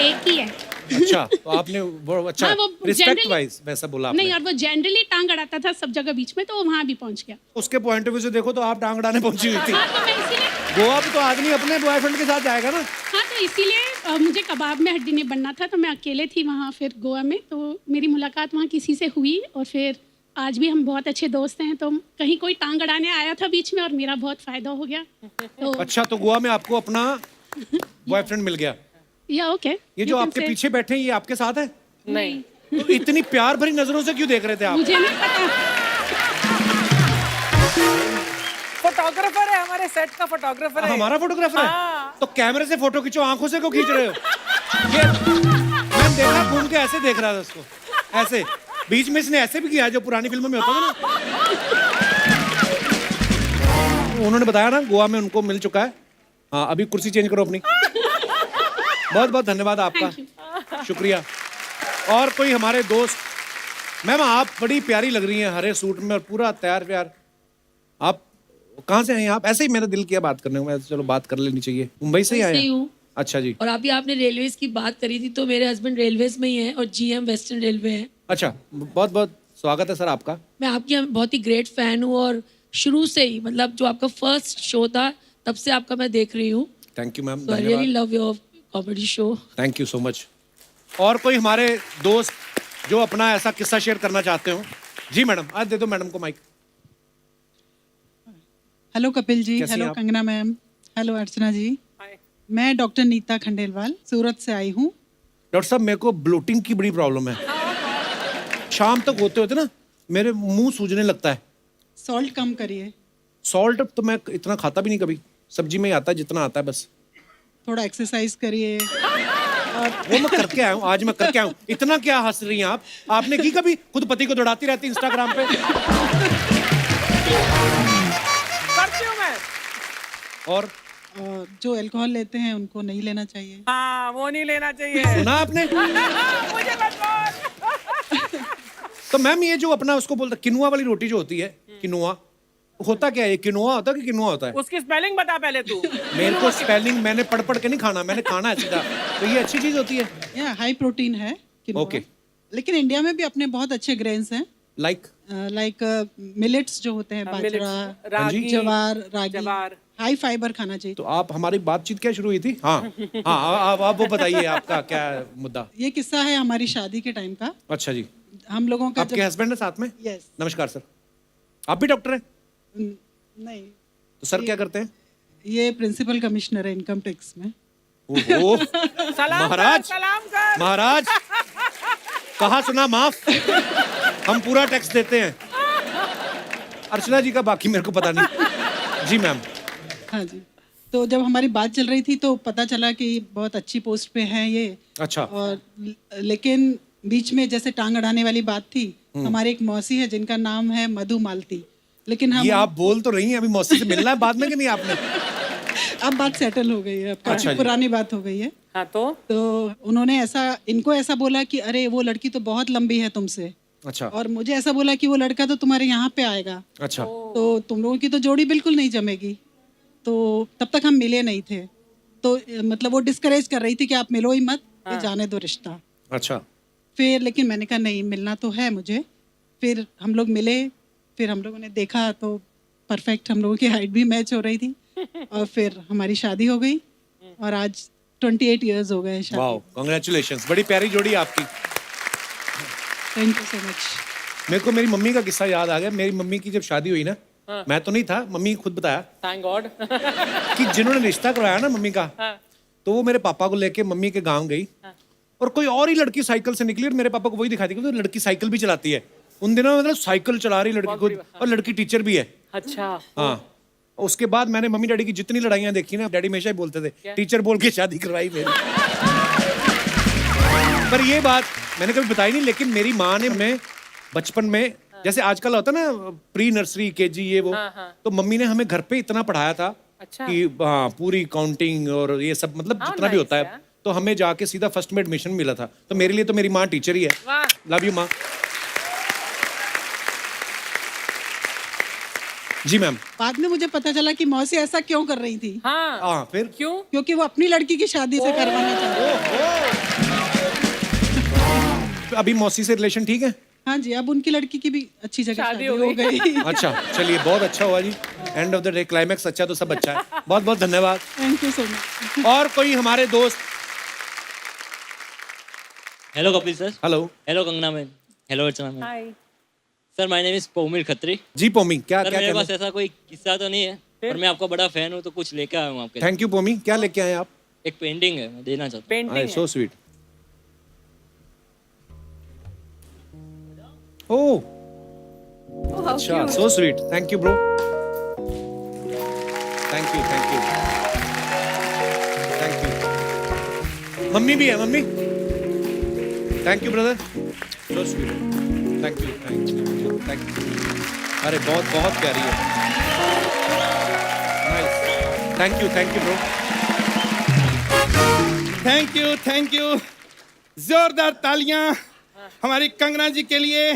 एक ही है। अच्छा, तो आपने वो अच्छा हाँ, वो रिस्पेक्ट generally- वाइज वैसा बोला नहीं, आपने। और वो जनरली टांग अड़ाता था सब जगह बीच में, तो वो वहाँ भी पहुँच गया। उसके पॉइंट ऑफ व्यू से देखो तो आप टांग अड़ाने पहुंची हुई थी। हाँ, तो मैं इसीलिए गोवा पे तो आदमी अपने बॉयफ्रेंड के साथ जाएगा ना। हाँ, तो इसीलिए मुझे कबाब में हड्डी नहीं बनना था, तो मैं अकेले थी वहाँ फिर गोवा में। तो मेरी मुलाकात वहाँ किसी से हुई और फिर आज भी हम बहुत अच्छे दोस्त हैं। तो कहीं कोई टांग अड़ाने आया था बीच में और मेरा बहुत फायदा हो गया। तो अच्छा, तो गोवा में आपको अपना बॉयफ्रेंड मिल गया। या ओके, ये जो आपके पीछे बैठे हैं ये आपके साथ है? नहीं। तो इतनी प्यार भरी नजरों से क्यों देख रहे थे आप? मुझे नहीं पता। फोटोग्राफर है, हमारे सेट का फोटोग्राफर है। हमारा फोटोग्राफर है? हाँ। तो कैमरे से फोटो खींचो, आंखों से क्यों खींच रहे हो? ये मैंने देखा, घूम के ऐसे देख रहा था उसको, ऐसे बीच में इसने ऐसे भी किया जो पुरानी फिल्मों में होता था ना। उन्होंने बताया ना गोवा में उनको मिल चुका है। हाँ, अभी कुर्सी चेंज करो अपनी। बहुत बहुत धन्यवाद आपका, शुक्रिया। और कोई हमारे दोस्त? मैम आप बड़ी प्यारी लग रही हैं हरे सूट में और पूरा तैयार व्यार। आप कहाँ से हैं आप? ऐसे ही मेरा दिल किया बात करने को, मैं चलो बात कर लेनी चाहिए। मुंबई से ही आए सही हैं? हूँ। अच्छा जी। और अभी आपने रेलवेज की बात करी थी, तो मेरे हस्बैंड रेलवेज में ही हैं और जीएम वेस्टर्न रेलवे है। अच्छा, बहुत बहुत स्वागत है सर आपका। मैं आपकी बहुत ही ग्रेट फैन हूँ और शुरू से ही, मतलब जो आपका फर्स्ट शो था तब से आपका मैं देख रही हूँ। थैंक यू मैम, तो आई रियली धन्यवाद। Love your comedy show. Thank you so much. और कोई हमारे दोस्त जो अपना ऐसा किस्सा शेयर करना चाहते हो? जी मैडम, आज दे दो मैडम को माइक। हेलो कपिल जी, कैसी हैं हेलो आप? कंगना मैम, हेलो अर्चना जी। हाय। मैं डॉक्टर नीता खंडेलवाल सूरत से आई हूँ। डॉक्टर साहब, मेरे को ब्लोटिंग की बड़ी प्रॉब्लम है। शाम तक होते होते ना मेरे मुंह सूजने लगता है। सॉल्ट कम करिए, सॉल्ट तो मैं इतना खाता भी नहीं कभी, सब्जी में ही आता है जितना आता है बस। थोड़ा एक्सरसाइज करिए। वो मैं करके आया हूँ, आज मैं करके आया हूँ। इतना क्या हंस रही हैं आप? आपने की कभी? खुद पति को दौड़ाती रहती इंस्टाग्राम पे। करती हूँ मैं। और जो अल्कोहल लेते हैं उनको नहीं लेना चाहिए। हाँ, वो नहीं लेना चाहिए। सुना आपने? मुझे मत बोल। तो मैम ये जो अपना उसको बोलता किनुआ वाली रोटी जो होती है, किनुआ होता क्या है? ये किनुआ होता है कि किनुआ होता है? उसकी स्पेलिंग बता पहले तू। मेरे को स्पेलिंग मैंने पढ़ पढ़ के नहीं खाना, मैंने खाना है सीधा। तो ये अच्छी चीज होती है। या हाई प्रोटीन है किनोआ। Okay. लेकिन इंडिया में भी अपने बहुत अच्छे ग्रेन्स हैं, लाइक लाइक मिलेट्स जो होते हैं, बाजरा, रागी, जवार, रागी। जवार। हाई फाइबर खाना चाहिए। तो आप हमारी बातचीत क्या शुरू हुई थी? हाँ हाँ, आप वो बताइए आपका क्या मुद्दा? ये किस्सा है हमारी शादी के टाइम का। अच्छा जी। हम लोगों का आपके हस्बैंड है साथ में? यस। नमस्कार सर। आप भी डॉक्टर हैं? नहीं, तो सर क्या करते हैं? ये प्रिंसिपल कमिश्नर है इनकम टैक्स में। ओहो, सलाम महाराज, कर, सलाम कर। महाराज कहा सुना माफ, हम पूरा टैक्स देते हैं। अर्चना जी का बाकी मेरे को पता नहीं। जी मैम। हाँ जी। तो जब हमारी बात चल रही थी तो पता चला कि बहुत अच्छी पोस्ट पे हैं ये। अच्छा। और लेकिन बीच में जैसे टांग अड़ाने वाली बात थी, हमारी एक मौसी है जिनका नाम है मधु मालती। लेकिन हम ये आप बोल तो रही हैं, अभी मौसी से मिलना है बाद में कि नहीं आपने? अब बात सेटल हो गई है, अब काफी अच्छा जी। पुरानी बात हो गई है। हाँ तो उन्होंने इनको ऐसा बोला कि अरे वो लड़की तो बहुत लंबी है तुमसे, अच्छा। और मुझे ऐसा बोला कि वो लड़का तो तुम्हारे यहाँ पे आएगा, अच्छा। तो तुम लोगों की तो जोड़ी बिल्कुल नहीं जमेगी। तो तब तक हम मिले नहीं थे, तो मतलब वो डिस्करेज कर रही थी कि आप मिलो ही मत, ये जाने दो रिश्ता। अच्छा। फिर लेकिन मैंने कहा नहीं, मिलना तो है मुझे। फिर हम लोग मिले, फिर हम लोगों ने देखा तो परफेक्ट, हम लोगों की हाइट भी मैच हो रही थी, और फिर हमारी शादी हो गई और आज 28 इयर्स हो गए शादी। वाओ, कांग्रेचुलेशंस, बड़ी प्यारी जोड़ी आपकी। Thank you so much. मेरे को मेरी मम्मी का किस्सा याद आ गया। मेरी मम्मी की जब शादी हुई ना, मैं तो नहीं था, मम्मी खुद बताया थैंक गॉड कि जिन्होंने रिश्ता करवाया ना मम्मी का, तो वो मेरे पापा को लेके मम्मी के गांव गई और कोई और ही लड़की साइकिल से निकली और मेरे पापा को वही दिखा दी कि लड़की साइकिल भी चलाती है। उन दिनों मतलब साइकिल चला रही लड़की खुद, और लड़की टीचर भी है। अच्छा हाँ, उसके बाद मैंने मम्मी डैडी की जितनी लड़ाइयाँ देखी ना, डैडी हमेशा ही बोलते थे टीचर बोल के शादी करवाई मेरी। पर ये बात मैंने कभी बताई नहीं, लेकिन मेरी माँ ने हमें बचपन में, जैसे आजकल होता है ना प्री नर्सरी केजी ये वो, तो मम्मी ने हमें घर पे इतना पढ़ाया था कि हाँ पूरी काउंटिंग और ये सब मतलब जितना भी होता है, तो हमें जाके सीधा फर्स्ट में एडमिशन मिला था। तो मेरे लिए तो मेरी माँ टीचर ही है। लव यू माँ। जी मैम। बाद में मुझे पता चला कि मौसी ऐसा क्यों कर रही थी। हाँ फिर क्यों? क्योंकि वो अपनी लड़की की शादी से करवाना चाहती। अभी मौसी से रिलेशन ठीक है? हाँ जी, अब उनकी लड़की की भी अच्छी जगह शादी शादी हो हो गई। अच्छा चलिए, बहुत अच्छा हुआ जी। End of the day climax अच्छा तो सब अच्छा है। बहुत बहुत धन्यवाद। Thank you so much. और कोई हमारे दोस्त? Hello Kapil sir. Hello. Hello Kangana ma'am. Hello Archana ma'am. Hi sir my name is Paumil Khatri. जी पोमी, क्या सर क्या मेरे कहना? पास ऐसा कोई किस्सा तो नहीं है, पर मैं आपका बड़ा फैन हूँ तो कुछ लेके आया हूँ आपके लिए। थैंक यू पोमी। क्या लेके आए आप? एक पेंटिंग है, मैं देना चाहता हूँ। Painting so sweet. ओह अच्छा, so sweet. Thank you bro. Thank you thank you thank you. Mummy भी है, mummy. Thank you brother, so sweet. Thank you thank you thank you. अरे बहुत बहुत प्यारी है। Nice. Thank you bro. Thank you. जोरदार तालियां हमारी कंगना जी के लिए।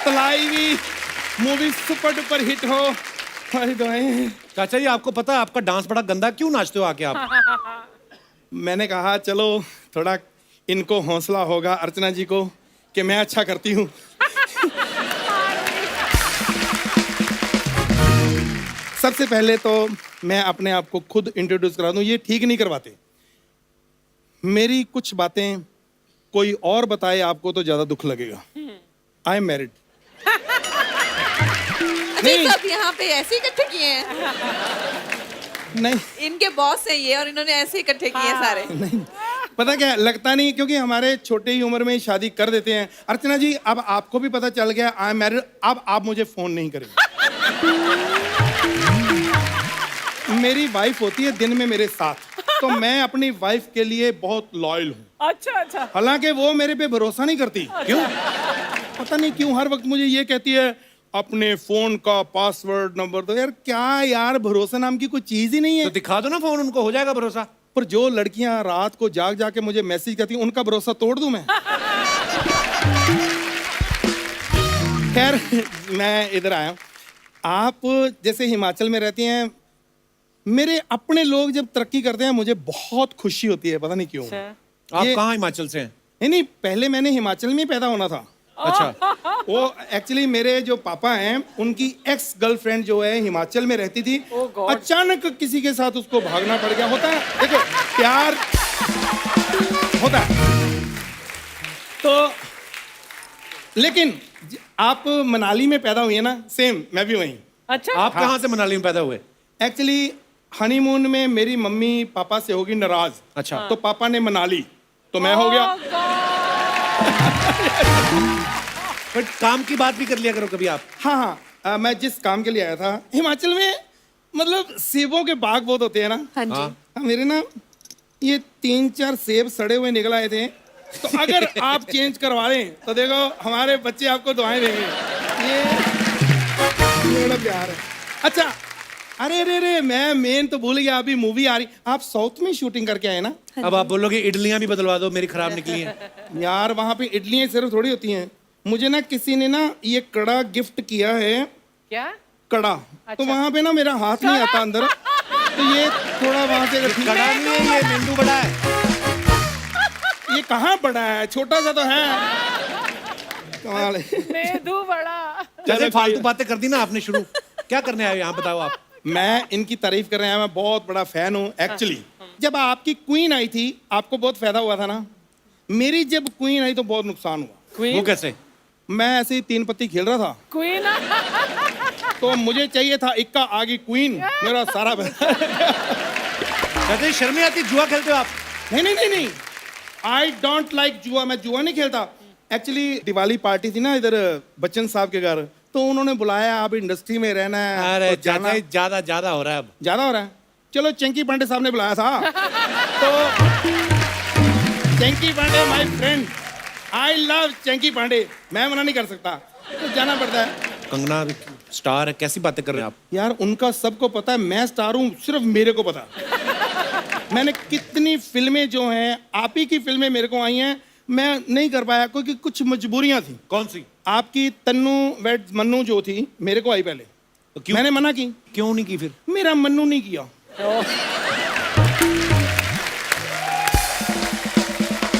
तलाई मूवी सुपर डुपर हिट हो, हमारी दुआएं। चाचा जी आपको पता है आपका डांस बड़ा गंदा, क्यों नाचते हो आके आप? मैंने कहा चलो थोड़ा इनको हौसला होगा अर्चना जी को कि मैं अच्छा करती हूँ। सबसे पहले तो मैं अपने आप को खुद इंट्रोड्यूस करा दूं, ये ठीक नहीं करवाते। मेरी कुछ बातें कोई और बताए आपको तो ज्यादा दुख लगेगा। I am married. नहीं, सब यहाँ पे ऐसे इकट्ठे किए हैं। नहीं इनके बॉस है ये, और इन्होंने ऐसे इकट्ठे किए हैं सारे। नहीं, पता क्या लगता नहीं, क्योंकि हमारे छोटे ही उम्र में ही शादी कर देते हैं। अर्चना जी अब आपको भी पता चल गया आई एम मैरिड, अब आप मुझे फोन नहीं करेंगे। मेरी वाइफ होती है दिन में मेरे साथ, तो मैं अपनी वाइफ के लिए बहुत लॉयल हूँ। अच्छा। हालांकि वो मेरे पे भरोसा नहीं करती। क्यों पता नहीं क्यों हर वक्त मुझे ये कहती है अपने फोन का पासवर्ड नंबर दो। यार क्या यार, भरोसा नाम की कोई चीज ही नहीं है। तो दिखा दो ना फोन, उनको हो जाएगा भरोसा। पर जो लड़कियां रात को जाग जाके मुझे मैसेज करती हैं, उनका भरोसा तोड़ दूं मैं? खैर मैं इधर आया हूं। आप जैसे हिमाचल में रहती हैं, मेरे अपने लोग जब तरक्की करते हैं मुझे बहुत खुशी होती है, पता नहीं क्यों। आप कहाँ हिमाचल से हैं? नहीं, पहले मैंने हिमाचल में पैदा होना था। अच्छा। वो एक्चुअली मेरे जो पापा हैं उनकी एक्स गर्लफ्रेंड जो है हिमाचल में रहती थी। अचानक किसी के साथ उसको भागना पड़ गया। होता है, देखो प्यार होता है। तो लेकिन आप मनाली में पैदा हुई है ना, सेम मैं भी वहीं। अच्छा। आप कहाँ से मनाली में पैदा हुए? एक्चुअली हनीमून में मेरी मम्मी पापा से होगी नाराज। अच्छा। तो पापा ने मनाली, तो मैं हो गया। बट काम की बात भी कर लिया करो कभी आप। हाँ, मैं जिस काम के लिए आया था हिमाचल में, मतलब सेबों के बाग बहुत होते हैं ना। हाँ जी। हाँ, मेरे ना ये 3-4 सेब सड़े हुए निकल आए थे, तो अगर आप चेंज करवा लें तो देखो हमारे बच्चे आपको दुआएं देंगे। ये बड़ा प्यार है। अच्छा, अरे मैं मेन तो भूल गया, अभी मूवी आ रही। आप साउथ में शूटिंग करके आए ना? अब आप बोलोगे इडलियां भी बदलवा दो, मेरी खराब निकली हैं। यार वहाँ पे इडलियाँ सिर्फ थोड़ी होती हैं। मुझे ना किसी ने ना ये कड़ा गिफ्ट किया है। क्या कड़ा? तो वहाँ पे ना मेरा हाथ नहीं आता अंदर, तो ये थोड़ा वहाँ से अगर कड़ा नहीं है, ये मेंदू बड़ा है। ये कहाँ बड़ा है, छोटा सा तो है। कमाल है। मेदू बड़ा। जैसे फालतू बातें कर दी ना आपने शुरू। क्या करने आए यहाँ बताओ आप? मैं इनकी तारीफ कर रहे हैं, मैं बहुत बड़ा फैन हूँ। एक्चुअली जब आपकी क्वीन आई थी आपको बहुत फायदा हुआ था ना। मेरी जब क्वीन आई तो बहुत नुकसान हुआ। वो कैसे? मैं ऐसे ही 3 पत्ती खेल रहा था। क्वीन तो मुझे चाहिए था इक्का आगे क्वीन, मेरा सारा चाचा जी शर्म नहीं आती, जुआ खेलते हो आप? नहीं, आई डोंट लाइक जुआ, मैं जुआ नहीं खेलता। एक्चुअली दिवाली पार्टी थी ना इधर बच्चन साहब के घर, तो उन्होंने बुलाया, आप इंडस्ट्री में रहना है। अरे तो जाना ज्यादा हो रहा है अब। ज्यादा हो रहा है। चलो चंकी पांडे साहब ने बुलाया था, तो Chunky Pandey my friend, I love Chunky Pandey, मैं मना नहीं कर सकता, तो जाना पड़ता है। कंगना स्टार है, कैसी बातें कर रहे हैं आप? यार उनका सबको पता है मैं स्टार हूँ, सिर्फ मेरे को पता। मैंने कितनी फिल्में जो हैं, आप ही की फिल्में मेरे को आई हैं, मैं नहीं कर पाया क्योंकि कुछ मजबूरियां थी। कौन सी? आपकी तन्नू वेड मन्नू जो थी मेरे को आई पहले, तो क्यों? मैंने मना की। क्यों नहीं की फिर? मेरा मन्नू नहीं किया।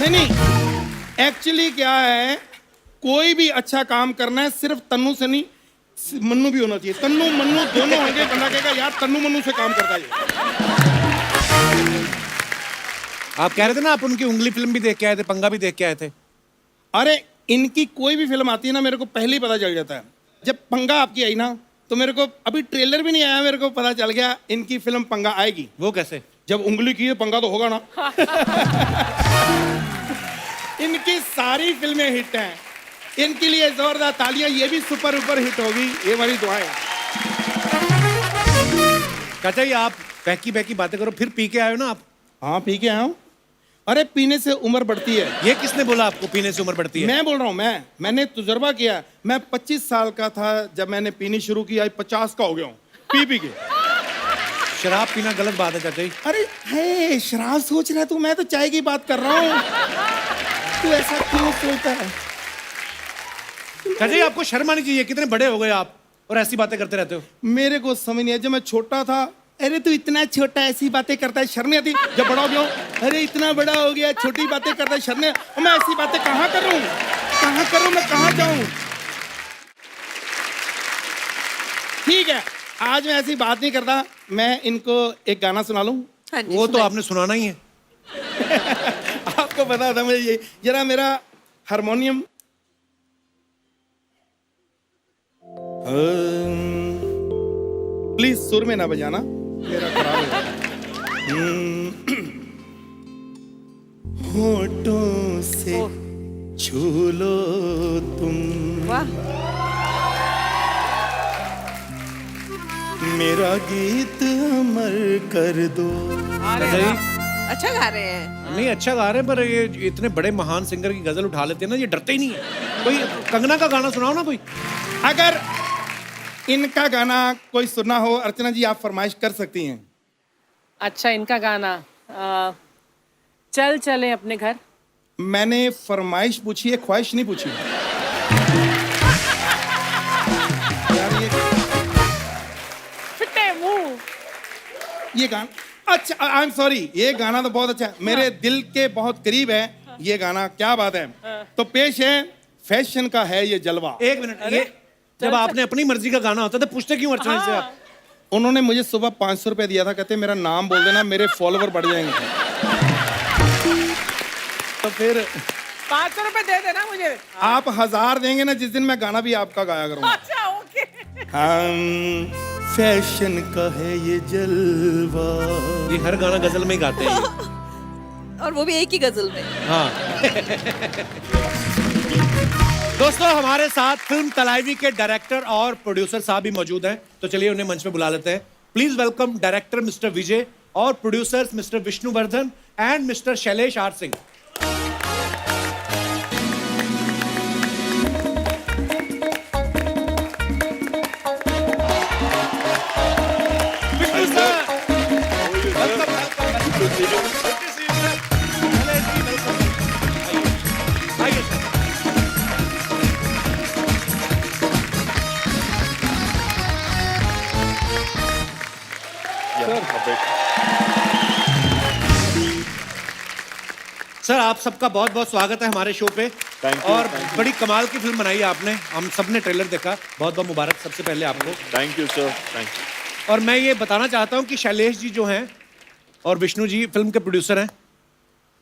नहीं, एक्चुअली क्या है, कोई भी अच्छा काम करना है सिर्फ तन्नू से नहीं, मन्नू भी होना चाहिए। तन्नू मन्नू दोनों होंगे, बंदा कहेगा यार तन्नू मन्नू से काम करता है। आप कह रहे थे ना आप उनकी उंगली फिल्म भी देख के आए थे, पंगा भी देख के आए थे। अरे इनकी कोई भी फिल्म आती है ना, मेरे को पहले ही पता चल जाता है। जब पंगा आपकी आई ना, तो मेरे को अभी ट्रेलर भी नहीं आया, मेरे को पता चल गया इनकी फिल्म पंगा आएगी। वो कैसे? जब उंगली की है पंगा तो होगा ना। इनकी सारी फिल्में हिट हैं, इनके लिए जोरदार तालियां, ये भी सुपर ऊपर हिट होगी, ये हमारी दुआएं। चाचा जी आप बहकी बातें करो, फिर पी के आए हो ना आप? हाँ पी के आया हूँ। अरे पीने से उम्र बढ़ती है। ये किसने बोला आपको पीने से उम्र बढ़ती है? मैं बोल रहा हूँ, मैंने तजुर्बा किया। मैं 25 साल का था जब मैंने पीनी शुरू की, आज 50 का हो गया हूँ पी के। शराब पीना गलत बात है चाचा जी। अरे है शराब सोच रहा है तू, मैं तो चाय की बात कर रहा हूँ, तू ऐसा क्यों सोचता है? चाचा जी आपको शर्म आनी चाहिए, कितने बड़े हो गए आप और ऐसी बातें करते रहते हो। मेरे को समझ नहीं है, जब मैं छोटा था, अरे तू इतना छोटा ऐसी बातें करता है, शर्म नहीं आती? जब बड़ा हो गया, अरे इतना बड़ा हो गया, छोटी बातें करता है, शर्म नहीं? और मैं ऐसी बातें कहाँ करूँ, मैं कहाँ जाऊँ? ठीक है, आज मैं ऐसी बात नहीं करता, मैं इनको एक गाना सुना लूँ। हाँ जी, वो तो आपने सुनाना ही है। आपको पता था मैं ये, जरा मेरा हारमोनियम, प्लीज सुर में ना बजाना, मेरा खराब है। होठों से छू लो तुम, वाह, मेरा गीत अमर कर दो। अच्छा गा रहे हैं। नहीं अच्छा गा रहे हैं, पर ये इतने बड़े महान सिंगर की गजल उठा लेते हैं ना, ये डरते ही नहीं है। कोई कंगना का गाना सुनाओ ना कोई। अगर इनका गाना कोई सुनना हो, अर्चना जी आप फरमाइश कर सकती हैं। अच्छा इनका गाना चल चले अपने घर। मैंने फरमाइश पूछी है, ख्वाहिश नहीं पूछी। यार ये गाना अच्छा, आई एम सॉरी, ये गाना तो बहुत अच्छा है, मेरे दिल के बहुत करीब है ये गाना, क्या बात है। तो पेश है, फैशन का है ये जलवा। एक मिनट, ये जब आपने अपनी मर्जी का गाना होता तो पूछते क्यों अर्चना जी से आप? उन्होंने मुझे सुबह 500 रुपए दिया था, कहते मेरा नाम बोल देना, मेरे फॉलोवर बढ़ जाएंगे। तो फिर 500 रुपए दे देना मुझे। आप 1000 देंगे ना जिस दिन, मैं गाना भी आपका गाया करूंगा। अच्छा ओके। हम फैशन का है ये जलवा। ये हर गाना गजल में ही गाते हैं और वो भी एक ही गजल में। हाँ। दोस्तों हमारे साथ फिल्म तलाइवी के डायरेक्टर और प्रोड्यूसर साहब भी मौजूद हैं, तो चलिए उन्हें मंच पे बुला लेते हैं। Please welcome director mister Vijay और producers mister Vishnuvardhan and mister Shailesh R Singh. Vishnu sir, welcome, आइए सर। सर आप सबका बहुत बहुत स्वागत है हमारे शो पे। और बड़ी कमाल की फिल्म बनाई है आपने, हम सब ने ट्रेलर देखा, बहुत बहुत मुबारक सबसे पहले आपको। Thank you sir, thank you. और मैं ये बताना चाहता हूँ कि शैलेश जी जो हैं और विष्णु जी फिल्म के प्रोड्यूसर हैं।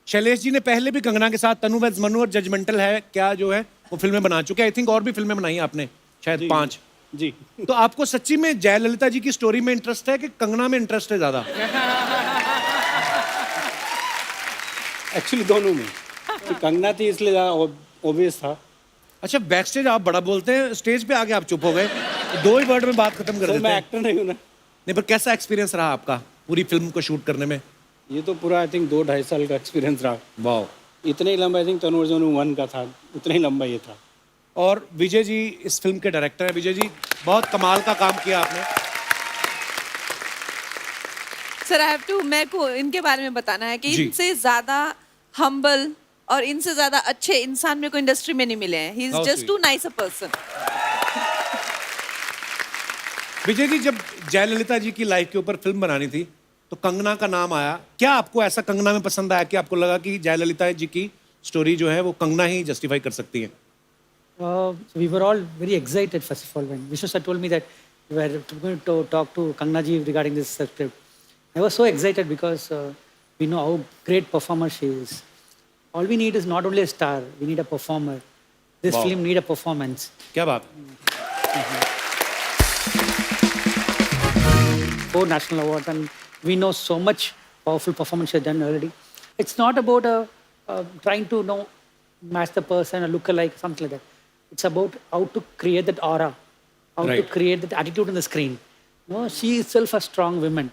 शैलेश जी ने पहले भी कंगना के साथ तनु वेड्स मनु और जजमेंटल है क्या जो है वो फिल्में बना चुके हैं। आई थिंक और भी फिल्में बनाई हैं आपने, शायद 5। जी तो आपको सच्ची में जयललिता जी की स्टोरी में इंटरेस्ट है कि कंगना में इंटरेस्ट है ज्यादा? एक्चुअली दोनों में तो कंगना थी इसलिए ऑब्वियस था। अच्छा, बैक स्टेज आप बड़ा बोलते हैं, स्टेज पे आके आप चुप हो गए, दो ही वर्ड में बात खत्म कर सर देते मैं हैं। एक्टर नहीं हूँ ना। नहीं, पर कैसा एक्सपीरियंस रहा आपका पूरी फिल्म को शूट करने में? ये तो पूरा आई थिंक 2-2.5 साल का एक्सपीरियंस रहा। वाह। इतने ही लंबा आई थिंक तनु अर्जुन 1 का था, उतना ही लंबा ये था। और विजय जी इस फिल्म के डायरेक्टर हैं। विजय जी, बहुत कमाल का काम किया आपने। सर आई हैव टू, मेरे को इनके बारे में बताना है कि जी। इनसे ज्यादा हम्बल और इनसे ज्यादा अच्छे इंसान मेरे को इंडस्ट्री में नहीं मिले हैं। He is How just sweet. Too nice a person. Vijay ji, जब जयललिता जी की लाइफ के ऊपर फिल्म बनानी थी तो कंगना का नाम आया। क्या आपको ऐसा कंगना में पसंद आया कि आपको लगा कि जयललिता जी की स्टोरी जो है वो कंगना ही जस्टिफाई कर सकती है? We were all very excited first of all when Vishnu sir told me that we were going to talk to Kangana ji regarding this script. I was so excited because we know how great performer she is. All we need is not only a star, we need a performer. This Wow. film need a performance. क्या बात? 4 national awards and we know so much powerful performance she has done already. It's not about trying to match the person or look alike, something like that. It's about how to create that aura, how to Right. create that attitude on the screen. She is itself a strong woman.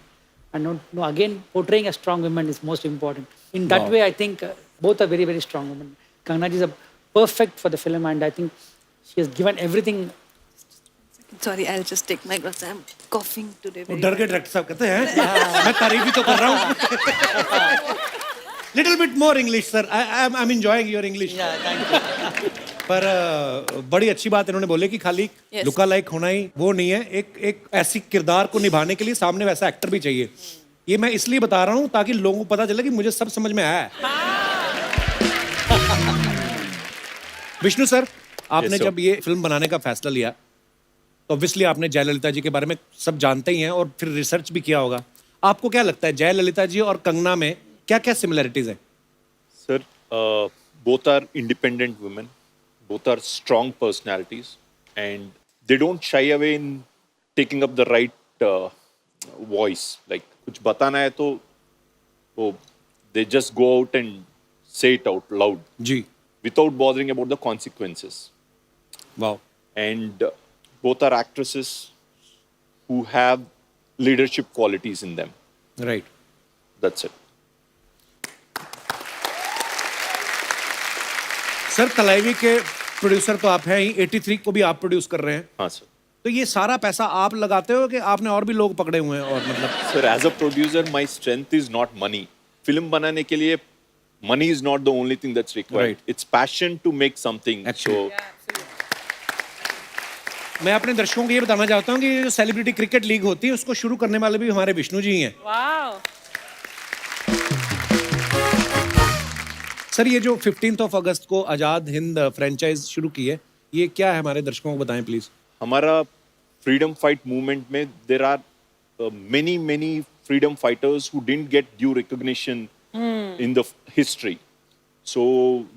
And again, portraying a strong woman is most important. In that Wow. way, I think both are very, very strong women. Kangana ji is perfect for the film and I think she has given everything. Sorry, I'll just take my glass. I'm coughing today. वो डर के director साहब कहते हैं मैं तारीफ ही तो कर रहा हूँ। Little bit more English sir, I am enjoying your English. पर बड़ी अच्छी बात इन्होंने बोले कि खाली Yes. लुका लाइक होना ही वो नहीं है, एक ऐसी किरदार को निभाने के लिए सामने वैसा एक्टर भी चाहिए। ये मैं इसलिए बता रहा हूँ ताकि लोगों को पता चले कि मुझे सब समझ में आया है। विष्णु सर, आपने Yes, sir. जब ये फिल्म बनाने का फैसला लिया तो ऑब्वियसली आपने जयललिता जी के बारे में सब जानते ही हैं और फिर रिसर्च भी किया होगा। आपको क्या लगता है जयललिता जी और कंगना में क्या क्या सिमिलरिटीज हैं? Sir, both are independent women, both are strong personalities, and they don't shy away in taking up the right voice. Like, कुछ बताना है तो they just go out and say it out loud जी, without bothering about the consequences. वाह। And both are actresses who have leadership qualities in them. Right. That's it. Sir, Thalaivi के producer तो आप हैं ही, 83 को भी आप प्रोड्यूस कर रहे हैं, हाँ सर। तो ये सारा पैसा आप लगाते हो कि आपने और भी लोग पकड़े हुए हैं? और मतलब Sir, as a producer, my strength is not money. Film बनाने के लिए money is not the only thing that's required. Right. It's passion to make something. Actually. So मैं अपने दर्शकों को ये बताना चाहता हूँ कि ये जो सेलिब्रिटी क्रिकेट लीग होती है उसको शुरू करने वाले भी हमारे विष्णु जी ही हैं। वाओ। सर, ये जो 15 अगस्त को आजाद हिंद फ्रेंचाइज शुरू की है, ये क्या है हमारे दर्शकों को बताएं प्लीज। हमारा freedom fight movement में there are many freedom fighters who didn't get due recognition in the history. So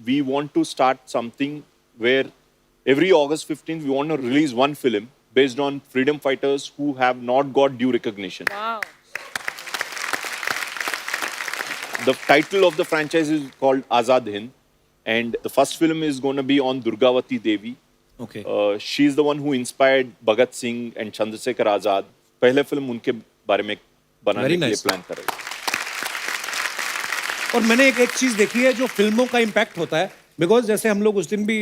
we want to start something where every August 15th we want to release one film based on freedom fighters who have not got due recognition. Wow. The title of the franchise is called Azad Hind, and the first film is going to be on Durgavati Devi. Okay. She's the one who inspired Bhagat Singh and Chandrasekhar Azad. पहले film उनके बारे में बनाने Very के लिए nice. Plan कर रहे हैं। और मैंने एक चीज देखी है जो फिल्मों का इम्पैक्ट होता है, बिकॉज जैसे हम लोग उस दिन भी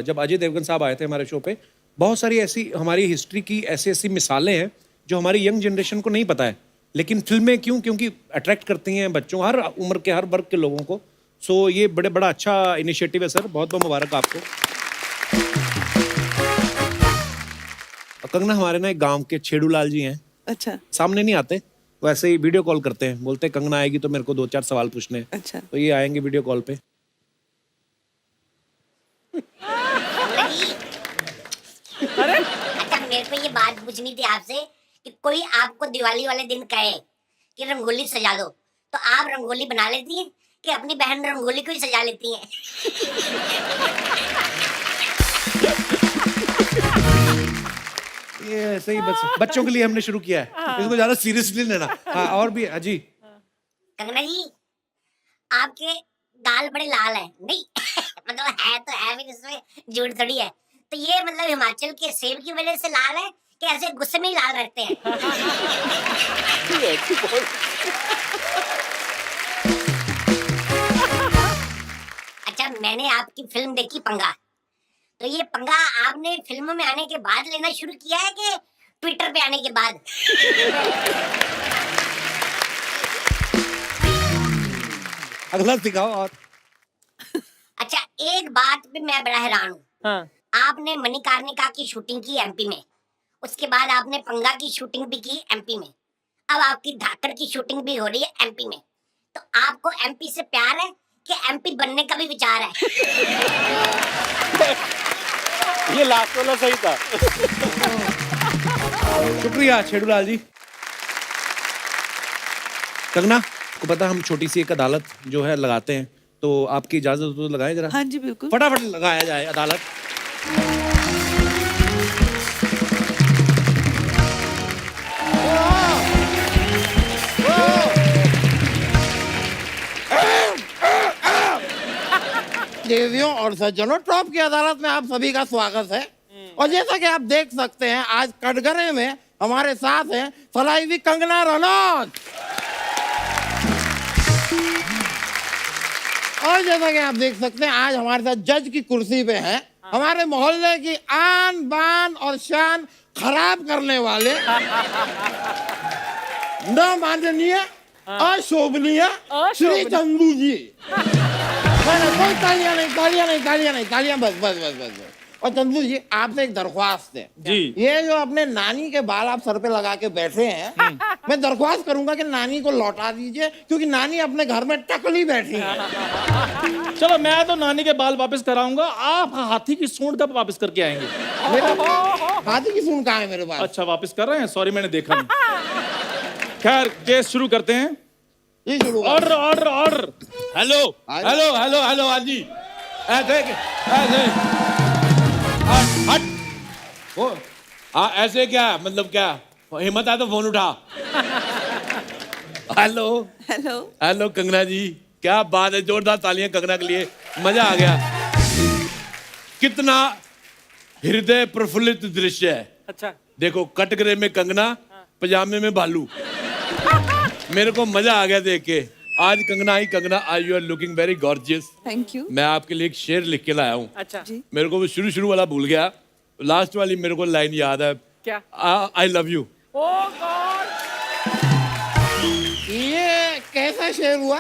जब अजय देवगन साहब आए थे हमारे शो पे, बहुत सारी ऐसी हमारी हिस्ट्री की ऐसी मिसालें हैं जो हमारी यंग जनरेशन को नहीं पता है, लेकिन फिल्में क्योंकि अट्रैक्ट करती हैं बच्चों, हर उम्र के हर वर्ग के लोगों को। सो ये बड़ा अच्छा इनिशिएटिव है सर, बहुत बहुत मुबारक आपको। कंगना, हमारे ना एक गांव के छेड़ूलाल जी हैं, अच्छा सामने नहीं आते, वो ऐसे ही वीडियो कॉल करते हैं, बोलते हैं कंगना आएगी तो मेरे को 2-4 सवाल पूछने हैं। अच्छा। तो ये आएंगे वीडियो कॉल पे। अच्छा, मेरे को ये बात पूछनी थी आपसे कि कोई आपको दिवाली वाले दिन कहे कि रंगोली सजा दो, तो आप रंगोली बना लेती हैं कि अपनी बहन रंगोली को ही सजा लेती हैं? ये ऐसे ही बच्चों के लिए हमने शुरू किया है, इसको ज्यादा सीरियसली लेना। हाँ और भी अजी। कंगना जी, आपके गाल बड़े लाल है नहीं मतलब है तो है भी, इसमें झूठ थोड़ी है। तो ये मतलब हिमाचल के सेब की वजह से लाल है कि ऐसे गुस्से में ही लाल रखते हैं? अच्छा, मैंने आपकी फिल्म देखी पंगा, तो ये पंगा आपने फिल्मों में आने के बाद लेना शुरू किया है कि ट्विटर पे आने के बाद? अगला दिखाओ। और अच्छा, एक बात पे मैं बड़ा हैरान हूँ। हाँ। आपने मणिकर्णिका की शूटिंग की एमपी में, उसके बाद आपने पंगा की शूटिंग भी की एमपी में, अब आपकी धाकड़ की शूटिंग भी हो रही है एमपी में। तो आपको एमपी से प्यार है कि एमपी बनने का भी विचार है? ये लास्ट वाला सही था। शुक्रिया छेड़ूलाल जी। कंगना को पता, हम छोटी सी एक अदालत जो है लगाते हैं, तो आपकी इजाजत हो तो लगाएं जरा। हाँ जी बिल्कुल, फटाफट लगाया जाए अदालत। देवियों और सज्जनों, टॉप की अदालत में आप सभी का स्वागत है। और जैसा कि आप देख सकते हैं, आज कटघरे में हमारे साथ हैं फलाईवी कंगना रनौत। और जैसा कि आप देख सकते हैं, आज हमारे साथ जज की कुर्सी पे हैं हमारे मोहल्ले की आन बान और शान खराब करने वाले न माननीय अशोभनीय श्री चंदू जी। कोई तालियां नहीं, तालियां नहीं, तालियां नहीं, तालियां बस बस बस बस बस। और चंदू जी, आपसे एक दरख्वास्त है जी। ये जो अपने नानी के बाल आप सर पे लगा के बैठे हैं, मैं दरख्वास्त करूंगा कि नानी को लौटा दीजिए, क्योंकि नानी अपने घर में टकली बैठी है। चलो, मैं तो नानी के बाल वापस कराऊंगा, आप हाथी की सूंड कब वापस करके आएंगे? हाथी की सूंड कहाँ है मेरे पास? अच्छा, वापस कर रहे हैं, सॉरी मैंने देखा नहीं। खैर, केस शुरू करते हैं। ये शुरू order order order. Hello hello hello hello हाजी, ऐसे ऐसे हट वो, हाँ ऐसे क्या मतलब, क्या हिम्मत है तो फोन उठा। हेलो हेलो हेलो कंगना जी, क्या बात है, जोरदार तालियां कंगना के लिए, मजा आ गया। कितना हृदय प्रफुल्लित दृश्य है। अच्छा, देखो, कटघरे में कंगना, पजामे में भालू। मेरे को मजा आ गया देख के। आज कंगना आई, कंगना आई, you are looking very gorgeous. Thank you. मैं आपके लिए एक शेर लिख के लाया हूँ। अच्छा जी। मेरे को वो शुरू वाला भूल गया, लास्ट वाली मेरे को लाइन याद है। क्या? I love you. Oh God, ये कैसा शेर हुआ?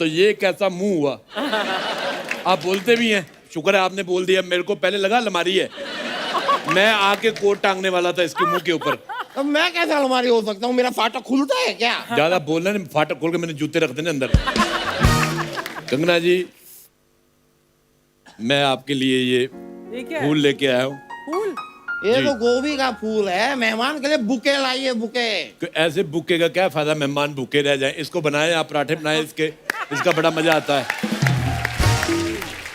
तो ये कैसा मुंह हुआ? आप बोलते भी हैं, शुक्र है आपने बोल दिया। मेरे को पहले लगा अलमारी है, मैं आके कोट टांगने वाला था इसके मुंह के ऊपर। अब मैं कैसे अलमारी हो सकता हूँ? मेरा फाटक खुलता है क्या? ज्यादा बोलना नहीं, फाटक खोल के मैंने जूते रख देने अंदर। कंगना जी, मैं आपके लिए ये क्या फूल लेके आया हूँ। फूल? ये जी। तो गोभी का फूल है, मेहमान के लिए बुके लाइए, बुके। ऐसे बुके का क्या फायदा, मेहमान भूखे रह जाएं। इसको बनाए, आप पराठे बनाए इसके, इसका बड़ा मजा आता है।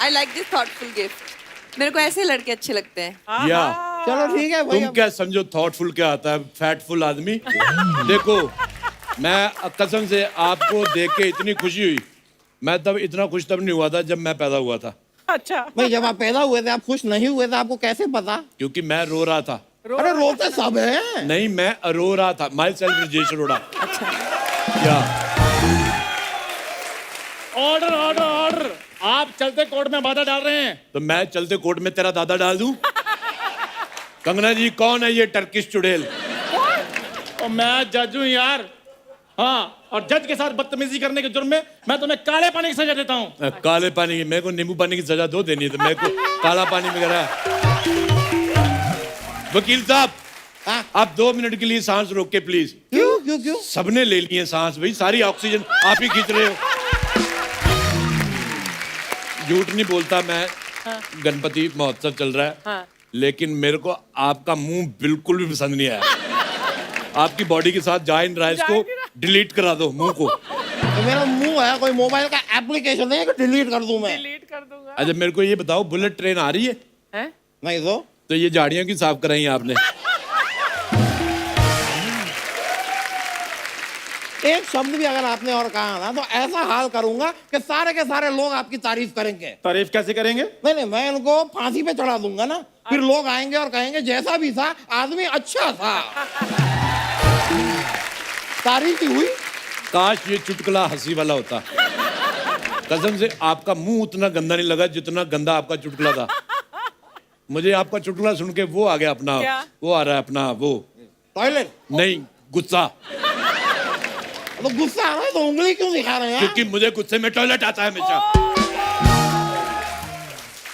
I like this thoughtful gift. मेरे को ऐसे लड़के अच्छे लगते हैं। या चलो ठीक है भाई। तुम क्या समझो थॉटफुल क्या आता है, फैटफुल आदमी। देखो, मैं कसम से आपको देख के इतनी खुशी हुई, मैं तब इतना खुश तब नहीं हुआ था जब मैं पैदा हुआ था। अच्छा भाई, जब आप पैदा हुए थे आप खुश नहीं हुए थे, आपको कैसे पता? क्योंकि मैं रो रहा था। अरे रोते सब हैं। नहीं, मैं रो रहा था। My self Rajesh Arora. या ऑर्डर ऑर्डर ऑर्डर। आप चलते कोर्ट में बाधा डाल रहे हैं। तो मैं चलते कोर्ट में तेरा दादा डाल दूं? कंगना जी, कौन है ये टर्किश चुड़ैल? और मैं जज हूँ यार। हाँ, और जज के साथ बदतमीजी करने के जुर्म में मैं तुम्हें काले पानी की सजा देता हूँ। काले पानी की? मेरे को नींबू पानी की सजा दो देनी है, तो मेरे को काला पानी वगैरह। वकील साहब, आप 2 मिनट के लिए सांस रोक के प्लीज। क्यों क्यों क्यों? सबने ले ली है सांस भाई, सारी ऑक्सीजन आप ही खींच रहे हो। झूठ नहीं बोलता मैं। गणपति महोत्सव चल रहा है, लेकिन मेरे को आपका मुंह बिल्कुल भी पसंद नहीं आया। आपकी बॉडी के साथ जा नहीं रहा है, इसको डिलीट करा दो मुंह को। तो मेरा मुंह है, कोई मोबाइल का एप्लीकेशन नहीं है कि डिलीट कर दूं मैं? डिलीट कर दूंगा। अच्छा, मेरे को ये बताओ, बुलेट ट्रेन आ रही है? हैं? नहीं तो ये झाड़ियां की साफ कराई आपने? शब्द भी अगर आपने और कहा ना तो ऐसा हाल करूंगा कि सारे के सारे लोग आपकी तारीफ करेंगे। तारीफ कैसे करेंगे? नहीं नहीं, मैं इनको फांसी पे चढ़ा दूंगा ना, फिर लोग आएंगे और कहेंगे जैसा भी था आदमी अच्छा था। तारीफ ही हुई। काश ये चुटकुला हंसी वाला होता। कसम से आपका मुंह उतना गंदा नहीं लगा जितना गंदा आपका चुटकुला था। मुझे आपका चुटकुला सुन के वो आ गया अपना, वो आ रहा है अपना वो टॉयलेट नहीं गुस्सा। तो गुस्सा आ रहा है तो उंगली क्यों दिखा रहे हैं? क्योंकि मुझे गुस्से में टॉयलेट आता है हमेशा।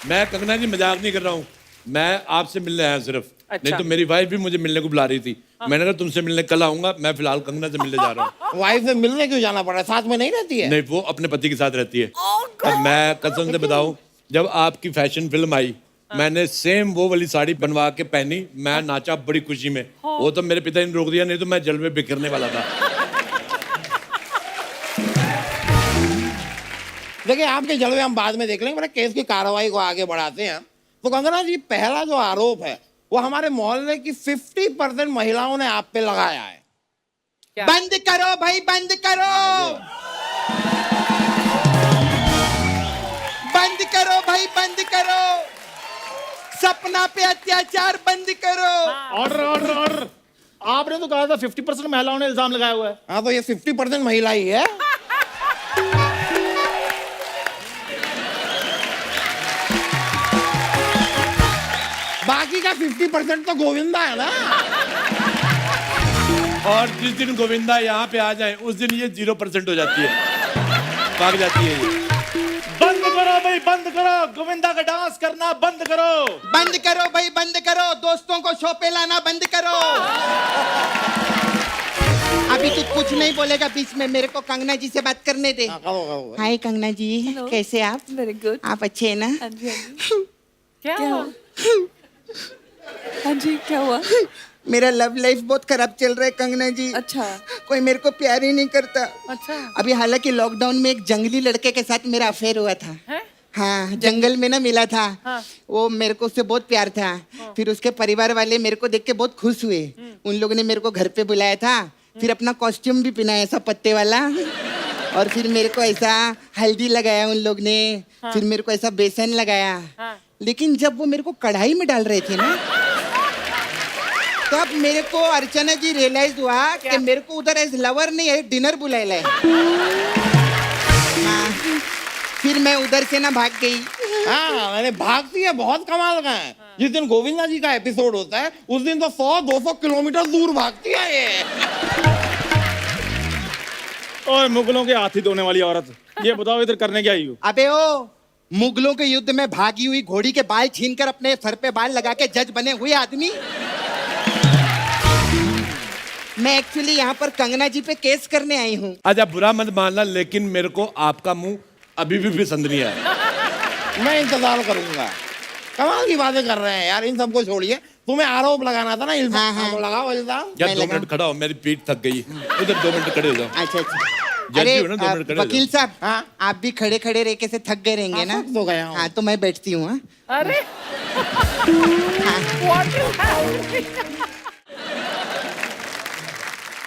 मैं कंगना जी मजाक नहीं कर रहा हूँ, मैं आपसे मिलने आया सिर्फ। नहीं तो मेरी वाइफ भी मुझे मिलने को बुला रही थी। मैंने कहा तुमसे मिलने कल आऊंगा, मैं फिलहाल कंगना से मिलने जा रहा हूँ। वाइफ से मिलने क्यों जाना पड़ा? साथ में नहीं रहती है? नहीं, वो अपने पति के साथ रहती है। और मैं कसम से बताऊं, जब आपकी फैशन फिल्म आई, मैंने सेम वो वाली साड़ी बनवा के पहनी, मैं नाचा बड़ी खुशी में। वो तो मेरे पिता ने रोक दिया, नहीं तो मैं जलवे बिखरने वाला था। देखिए आपके जलवे हम बाद में देख लेंगे, मेरे केस की कार्रवाई को आगे बढ़ाते हैं। तो कंगना जी, पहला जो आरोप है वो हमारे मोहल्ले की 50% महिलाओं ने आप पे लगाया है। बंद करो भाई, बंद करो, बंद करो भाई, बंद करो, सपना पे अत्याचार बंद करो। Order order order. आपने तो कहा था 50% महिलाओं ने इल्जाम लगाया हुआ है। हाँ तो ये 50% महिला ही है। बाकी का 50% तो गोविंदा है ना। और जिस दिन गोविंदा यहाँ पे आ जाए उस दिन ये 0% हो जाती है, भाग जाती है ये। बंद करो भाई, बंद करो, गोविंदा का डांस करना बंद करो। बंद करो भाई, बंद करो, दोस्तों को शो पे लाना बंद करो। अभी तू कुछ नहीं बोलेगा बीच में, मेरे को कंगना जी से बात करने दे। हाय कंगना जी, कैसे आप? Very good. आप अच्छे हैं ना? हाँ जी, हाँ जी। क्या हुआ? हाँ जी, क्या हुआ? मेरा लव लाइफ बहुत खराब चल रहा है कंगना जी। अच्छा। कोई मेरे को प्यार ही नहीं करता। अच्छा। अभी हालांकि लॉकडाउन में एक जंगली लड़के के साथ मेरा अफेयर हुआ था। हाँ, जंगल में ना मिला था। वो मेरे को उससे बहुत प्यार था। फिर उसके परिवार वाले मेरे को देख के बहुत खुश हुए। उन लोगों ने मेरे को घर पे बुलाया था, फिर अपना कॉस्ट्यूम भी पहनाया ऐसा पत्ते वाला, और फिर मेरे को ऐसा हल्दी लगाया उन लोग ने, फिर मेरे को ऐसा बेसन लगाया। लेकिन जब वो मेरे को कढ़ाई में डाल रहे थे ना, तब मेरे को अर्चना जी रियलाइज हुआ कि मेरे को उधर एज लवर नहीं है, डिनर बुलाया है। फिर मैं उधर से ना भाग गई। हाँ, मैंने भागती है बहुत कमाल का है। जिस दिन गोविंदा जी का एपिसोड होता है उस दिन तो 100-200 किलोमीटर दूर भागती है ये। ओए मुगलों के हाथी धोने वाली औरत, ये बताओ इधर करने क्या आई हो? अबे ओ, मुगलों के युद्ध में भागी हुई घोड़ी के बाल छीनकर अपने सर पे बाल लगा के जज बने हुए आदमी। मैं एक्चुअली यहाँ पर कंगना जी पे केस करने आई हूँ। अच्छा बुरा मत मानना, लेकिन मेरे को आपका मुंह अभी भी पसंद नहीं आया। मैं इंतजार करूंगा। कमाल की बातें कर रहे हैं यार, इन सबको छोड़िए। तुम्हें आरोप लगाना था ना, इल्जाम। हाँ, तो लगाओ इल्जाम। यार 2 मिनट खड़ा हो, मेरी पीठ थक गई। इधर 2 मिनट खड़े हो जाओ। अच्छा अच्छा। जल्दी हो ना, 2 मिनट खड़े हो वकील जाओ। साहब, आप भी खड़े खड़े रह के से थक गए रहेंगे ना? तो गया हूँ। हाँ तो मैं बैठती हूँ। हाँ? अरे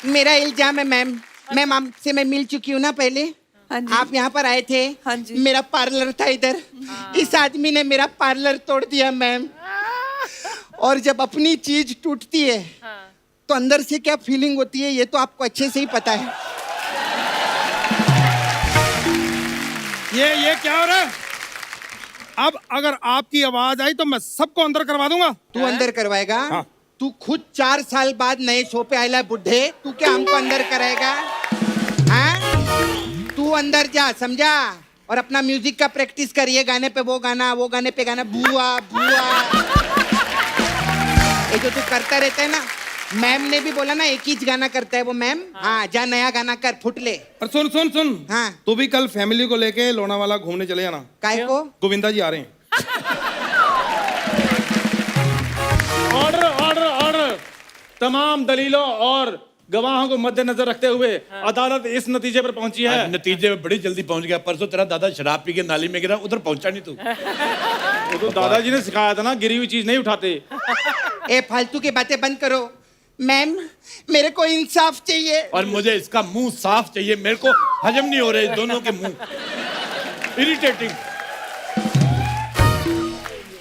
मेरा इल्जाम है मैम, मैम आपसे मैं मिल चुकी हूँ ना पहले। हाँ जी। आप यहाँ पर आए थे। हाँ जी। मेरा पार्लर था इधर। इस आदमी ने मेरा पार्लर तोड़ दिया मैम। और जब अपनी चीज टूटती है तो अंदर से क्या फीलिंग होती है ये तो आपको अच्छे से ही पता है। ये क्या हो रहा है? अब अगर आपकी आवाज आई तो मैं सबको अंदर करवा दूंगा। तू अंदर करवाएगा? हाँ। तू खुद 4 साल बाद नए शो पे आयला बुढ़े, तू क्या हमको अंदर कराएगा? हाँ? तू अंदर जा, समझा? और अपना म्यूजिक का प्रैक्टिस कर। ये गाने पे वो गाना, वो गाने पे गाना, बुआ बुआ, ये जो तू करता रहता है ना। मैम ने भी बोला ना एक ही गाना करता है वो मैम। हाँ, जा नया गाना कर, फुटले। और सुन सुन सुन, हाँ, तू भी कल फैमिली को लेके लोनावाला घूमने चले जाना। काय को? गोविंदा जी आ रहे हैं। Order order order. तमाम दलीलों और गवाहों को मद्देनजर रखते हुए अदालत इस नतीजे पर पहुंची है। नतीजे में बड़ी जल्दी पहुंच गया। परसों तेरा दादा शराब पी के नाली में गिरा, उधर पहुंचा नहीं तू। वो तो दादाजी ने सिखाया था ना, गिरी हुई चीज नहीं उठाते। ए फालतू की बातें बंद करो। मैम मेरे को इंसाफ चाहिए। और मुझे इसका मुंह साफ चाहिए, मेरे को हजम नहीं हो रहे दोनों के मुंह, इरिटेटिंग।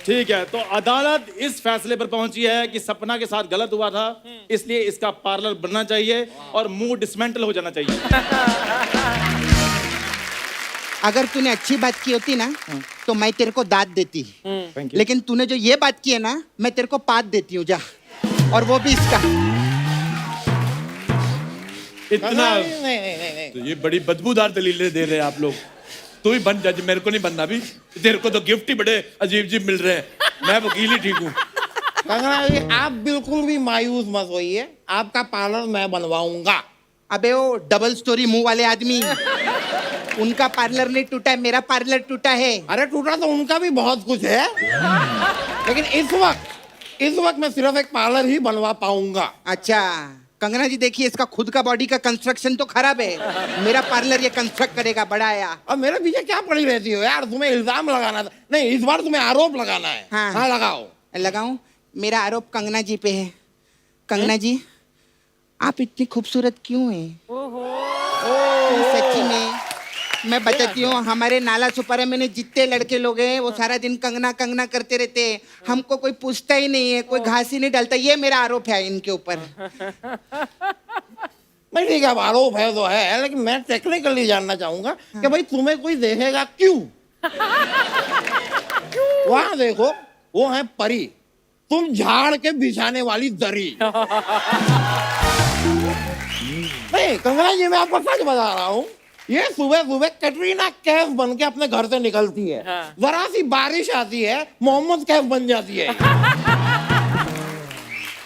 ठीक है, तो अदालत इस फैसले पर पहुंची है कि सपना के साथ गलत हुआ था, इसलिए इसका पार्लर बनना चाहिए और मुंह डिसमेंटल हो जाना चाहिए। अगर तूने अच्छी बात की होती ना तो मैं तेरे को दाद देती, लेकिन तूने जो ये बात की है ना, मैं तेरे को पाद देती हूँ, जा। और वो भी इसका। इतना नहीं। तो ये बड़ी बदबूदार दलीलें दे रहे हैं आप लोग। तू ही बन जज, मेरे को नहीं बनना भी। तेरे को तो गिफ्ट ही बड़े अजीब अजीब मिल रहे हैं, मैं वकील ही ठीक हूँ। कंगना जी आप बिल्कुल भी मायूस मत होइए, आपका पार्लर मैं बनवाऊंगा। अबे वो डबल स्टोरी मुंह वाले आदमी, उनका पार्लर नहीं टूटा है, मेरा पार्लर टूटा है। अरे टूटा तो उनका भी बहुत कुछ है, लेकिन इस वक्त मैं सिर्फ एक पार्लर ही बनवा पाऊंगा। अच्छा कंगना जी देखिए, इसका खुद का बॉडी का कंस्ट्रक्शन तो खराब है, मेरा पार्लर ये कंस्ट्रक्ट करेगा, बड़ा आया। अब मेरे पीछे क्या पड़ी रहती हो यार, तुम्हें इल्जाम लगाना था, नहीं इस बार तुम्हें आरोप लगाना है। हाँ लगाओ। लगाऊं? मेरा आरोप कंगना जी पे है। कंगना जी आप इतनी खूबसूरत क्यों हैं? सच्ची में मैं बताती हूँ, हमारे नाला सुपारा में जितने लड़के लोग हैं वो सारा दिन कंगना कंगना करते रहते हैं, हमको कोई पूछता ही नहीं है, कोई घास ही नहीं डालता। ये मेरा आरोप है इनके ऊपर। नहीं ठीक है, अब आरोप है तो है, लेकिन मैं टेक्निकली जानना चाहूंगा कि भाई तुम्हें कोई देखेगा क्यों? वहां देखो वो है परी, तुम झाड़ के बिछाने वाली दरी। नहीं कंगना जी मैं आपको सच बता रहा हूँ, ये सुबह सुबह कैटरीना कैफ बन के अपने घर से निकलती है, जरा सी बारिश आती है मोहम्मद कैफ बन जाती है।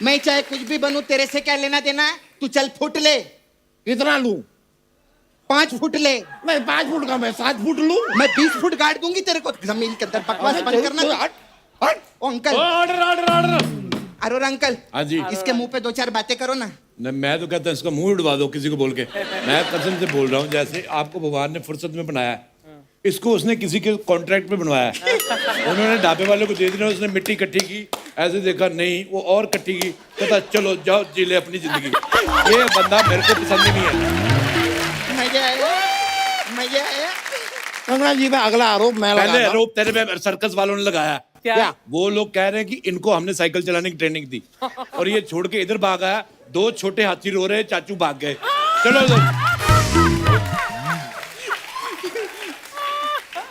मैं चाहे कुछ भी बनूं, तेरे से क्या लेना देना है? तू चल फुट ले। कितना लूं? 5 फुट ले। मैं 5 फुट का मैं 7 फुट लूं। मैं 20 फुट गाड़ दूंगी तेरे को जमीन के अंदर। बकवास बंद करना। ओ अंकल, ऑर्डर। अरे अंकल, हाँ जी। इसके मुंह पे 2-4 बातें करो ना। मैं तो कहता हूँ इसका मुंह उड़वा दो किसी को बोल के। मैं कसम से बोल रहा हूँ, जैसे आपको भगवान ने फुर्सत में बनाया है, इसको उसने किसी के कॉन्ट्रैक्ट पे बनवाया है। उन्होंने ढाबे वाले को दे दिया, उसने मिट्टी इकट्ठी की, ऐसे देखा नहीं वो और इकट्ठी की, कहता चलो जाओ जी ले अपनी जिंदगी। ये बंदा मेरे को पसंद ही नहीं है। मजा आया, मजा आया। कंगना जी में अगला आरोप मैं पहले आरोप तेरे पे सर्कस वालों ने लगाया। क्या? वो लोग कह रहे हैं कि इनको हमने साइकिल चलाने की ट्रेनिंग दी और ये छोड़ के इधर भाग आया। 2 छोटे हाथी रो रहे, चाचू भाग गए। चलो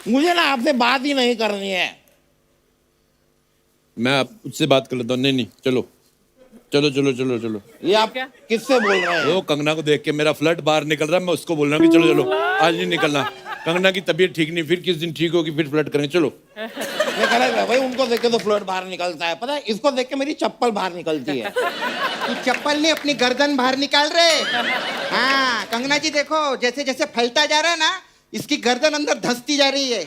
मुझे ना आपसे बात ही नहीं करनी है। मैं उससे बात कर लेता हूँ। नहीं चलो चलो चलो चलो चलो। ये आप किससे बोल रहे हैं? वो कंगना को देख के मेरा फ्लर्ट बाहर निकल रहा है, मैं उसको बोल रहा हूँ कि चलो चलो आज नहीं निकलना। कंगना की तबीयत ठीक नहीं, फिर किस दिन ठीक होगी फिर फ्लर्ट करेंगे, चलो। ये करेक्ट है भाई, उनको देख के तो फ्लर्ट बाहर निकलता है, पता है इसको देख के मेरी चप्पल बाहर निकलती है। तू चप्पल नहीं अपनी गर्दन बाहर निकाल रहे। हाँ कंगना जी देखो, जैसे जैसे फैलता जा रहा है ना, इसकी गर्दन अंदर धंसती जा रही है।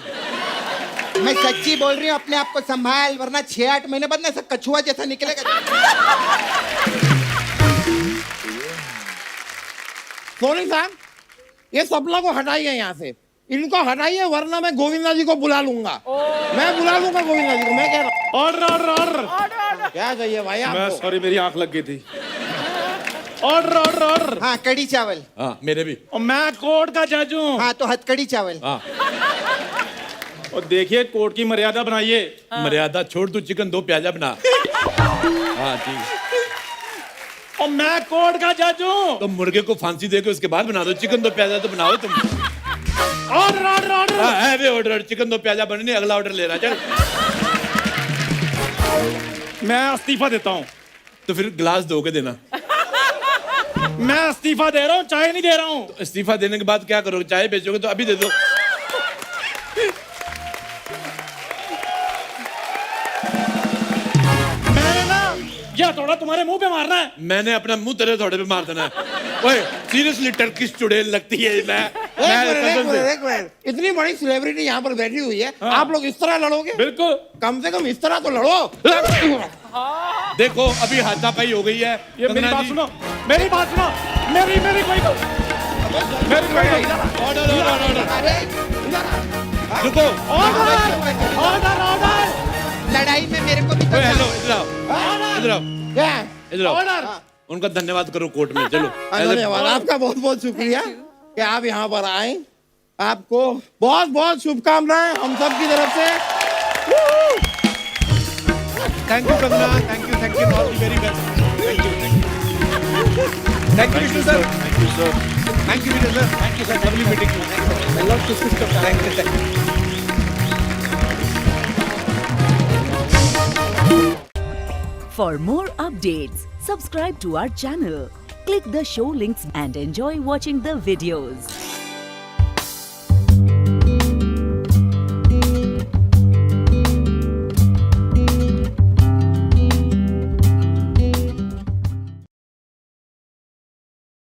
मैं सच्ची बोल रही हूँ, अपने आप को संभाल, वरना 6-8 महीने बाद ना ऐसा कछुआ जैसा निकलेगा। सोनी साहब ये सपना को हटाइए यहाँ से, इनको हटाइए, वरना मैं गोविंदा जी को बुला लूंगा। मैं बुला लूंगा गोविंदा जी को, मैं कह रहा हूँ। ऑर्डर। क्या चाहिए भाई आपको? मैं सॉरी, मेरी आंख लग गई थी। ऑर्डर। हाँ कड़ी चावल। हाँ मेरे भी। और मैं कोर्ट का जज हूँ। हाँ तो हथकड़ी चावल। हाँ और देखिए कोर्ट की मर्यादा बनाइए। मर्यादा छोड़, तू चिकन 2 प्याजा बना। हाँ ठीक। और मैं कोर्ट का जज हूँ। तो मुर्गे को फांसी दे के उसके बाद बना दो, चिकन 2 प्याजा तो बनाओ तुम। ऑर्डर। चिकन 2 प्याजा बनने, अगला ऑर्डर ले रहा। चल मैं इस्तीफा देता हूँ। तो फिर गिलास धो के देना। मैं इस्तीफा दे रहा हूँ, चाय नहीं दे रहा हूँ। तो इस्तीफा देने के बाद क्या करोगे? चाय बेचोगे तो अभी दे दो। मैंने ना या थोड़ा तुम्हारे मुंह पे मारना है। मैंने अपना मुंह तेरे थोड़े पे मार देना है। ओए सीरियसली टर्किश चुड़ैल लगती है। एक मिनट, इतनी बड़ी सेलिब्रिटी यहाँ पर बैठी हुई है, आप लोग इस तरह लड़ोगे? बिल्कुल, कम से कम इस तरह तो लड़ो। देखो अभी हाथापाई हो गई है। ये मेरी बात सुनो, मेरी बात सुनो, मेरी कोई ऑर्डर। रुको। लड़ाई में मेरे को भी तो हेलो इधर आओ, इधर आओ, क्या? इधर आओ। ऑर्डर। उनका धन्यवाद करो कोर्ट में, चलो। धन्यवाद, आपका बहुत बहुत शुक्रिया कि आप यहाँ पर आए। आपको बहुत बहुत शुभकामनाएं हम सब की तरफ से। Thank you Kangana, thank you all the very best. Thank you Vishnu sir, thank you sir, thank you Vijay sir, thank you sir, lovely meeting you, I love to sister, thank you. For more updates, subscribe to our channel, click the show links and enjoy watching the videos.